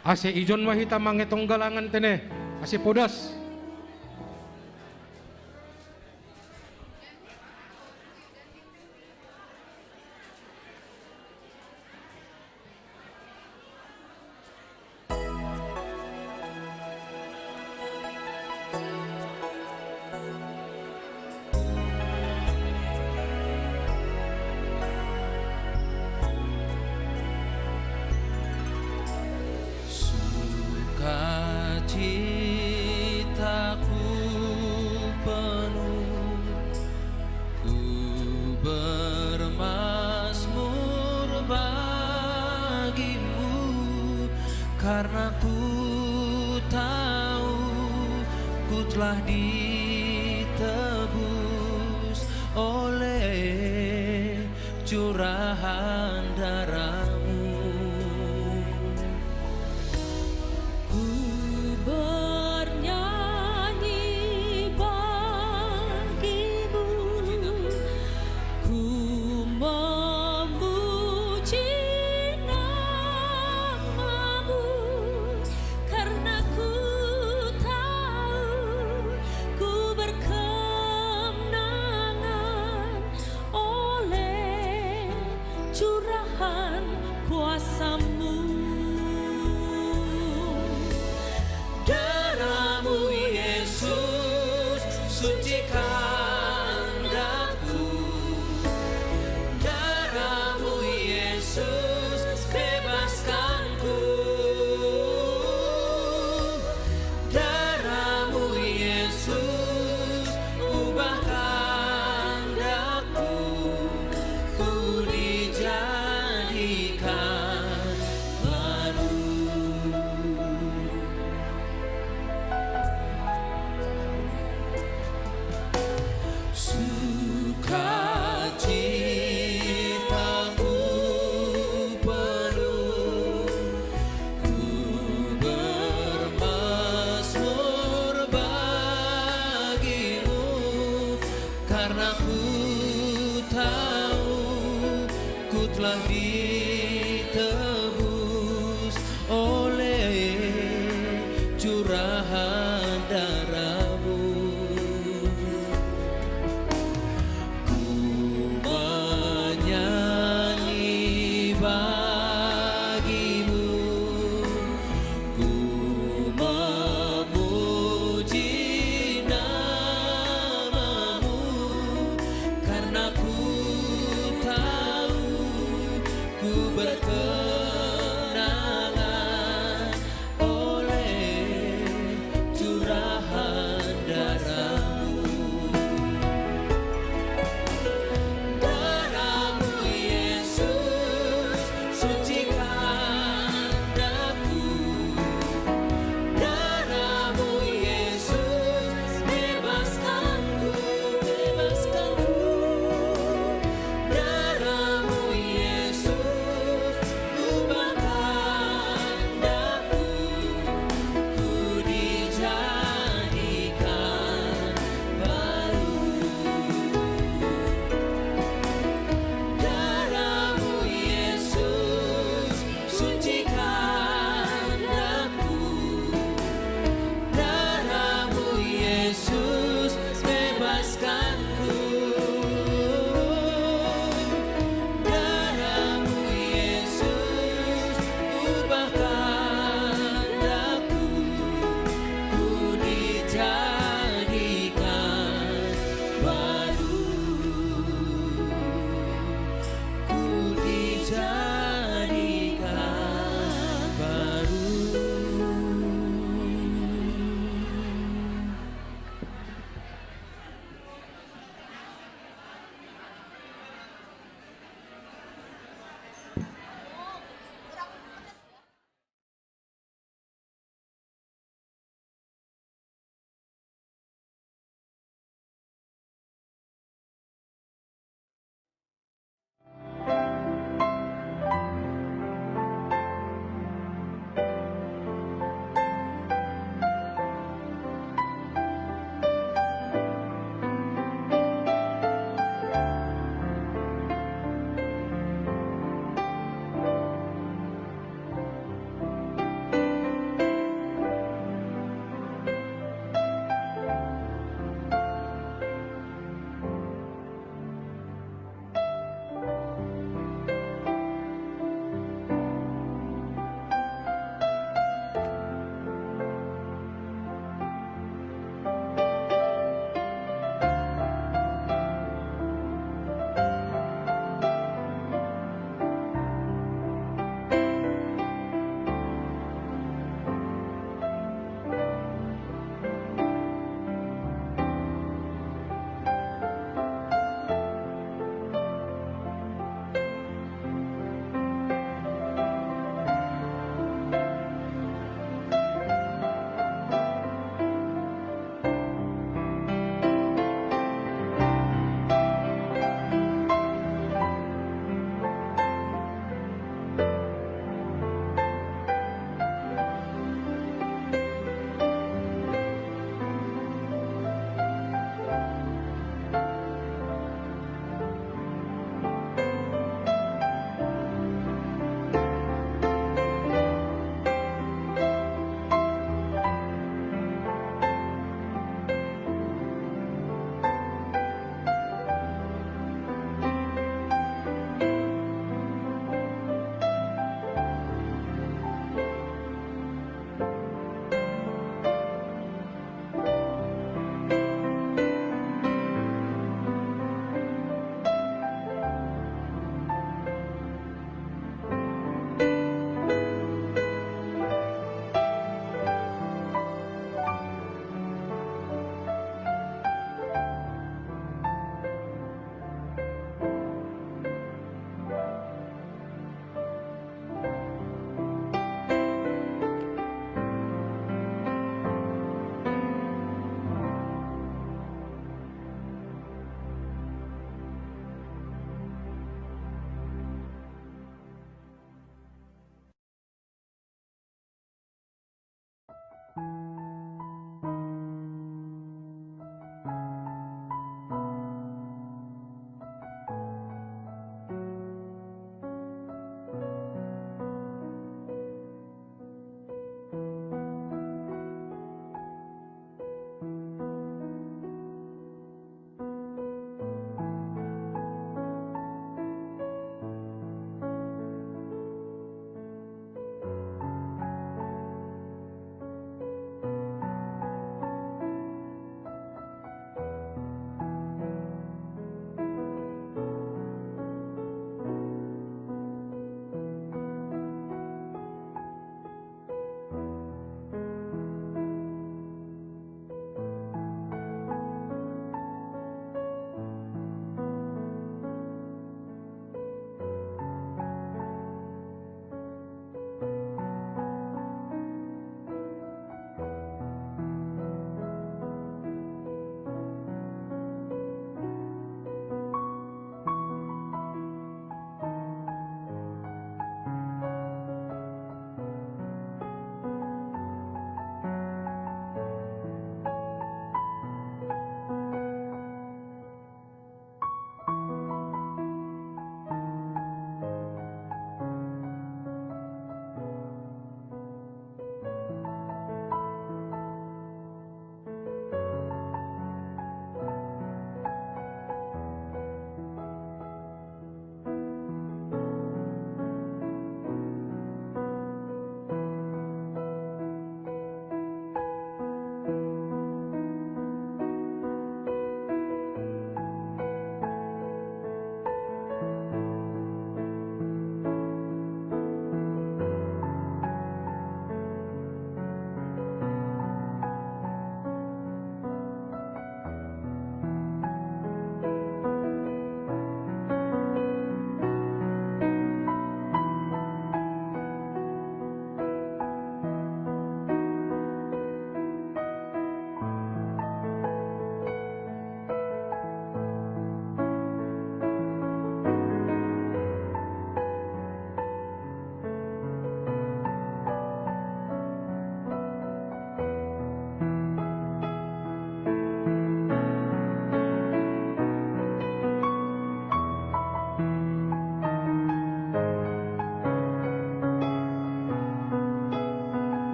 Ase ijon mahita mangitong galangan tene, ase podas. Karena ku tahu ku telah ditebus oleh curahan darahmu. Ku bernyanyi bagimu, ku memuji namamu. sucikan daku, darahmu Yesus bebaskanku, darahmu Yesus ubahkan daku, ku dijadikan baru. Sukacitaku penuh, ku bermazmur bagimu, karena ku tahu ku telah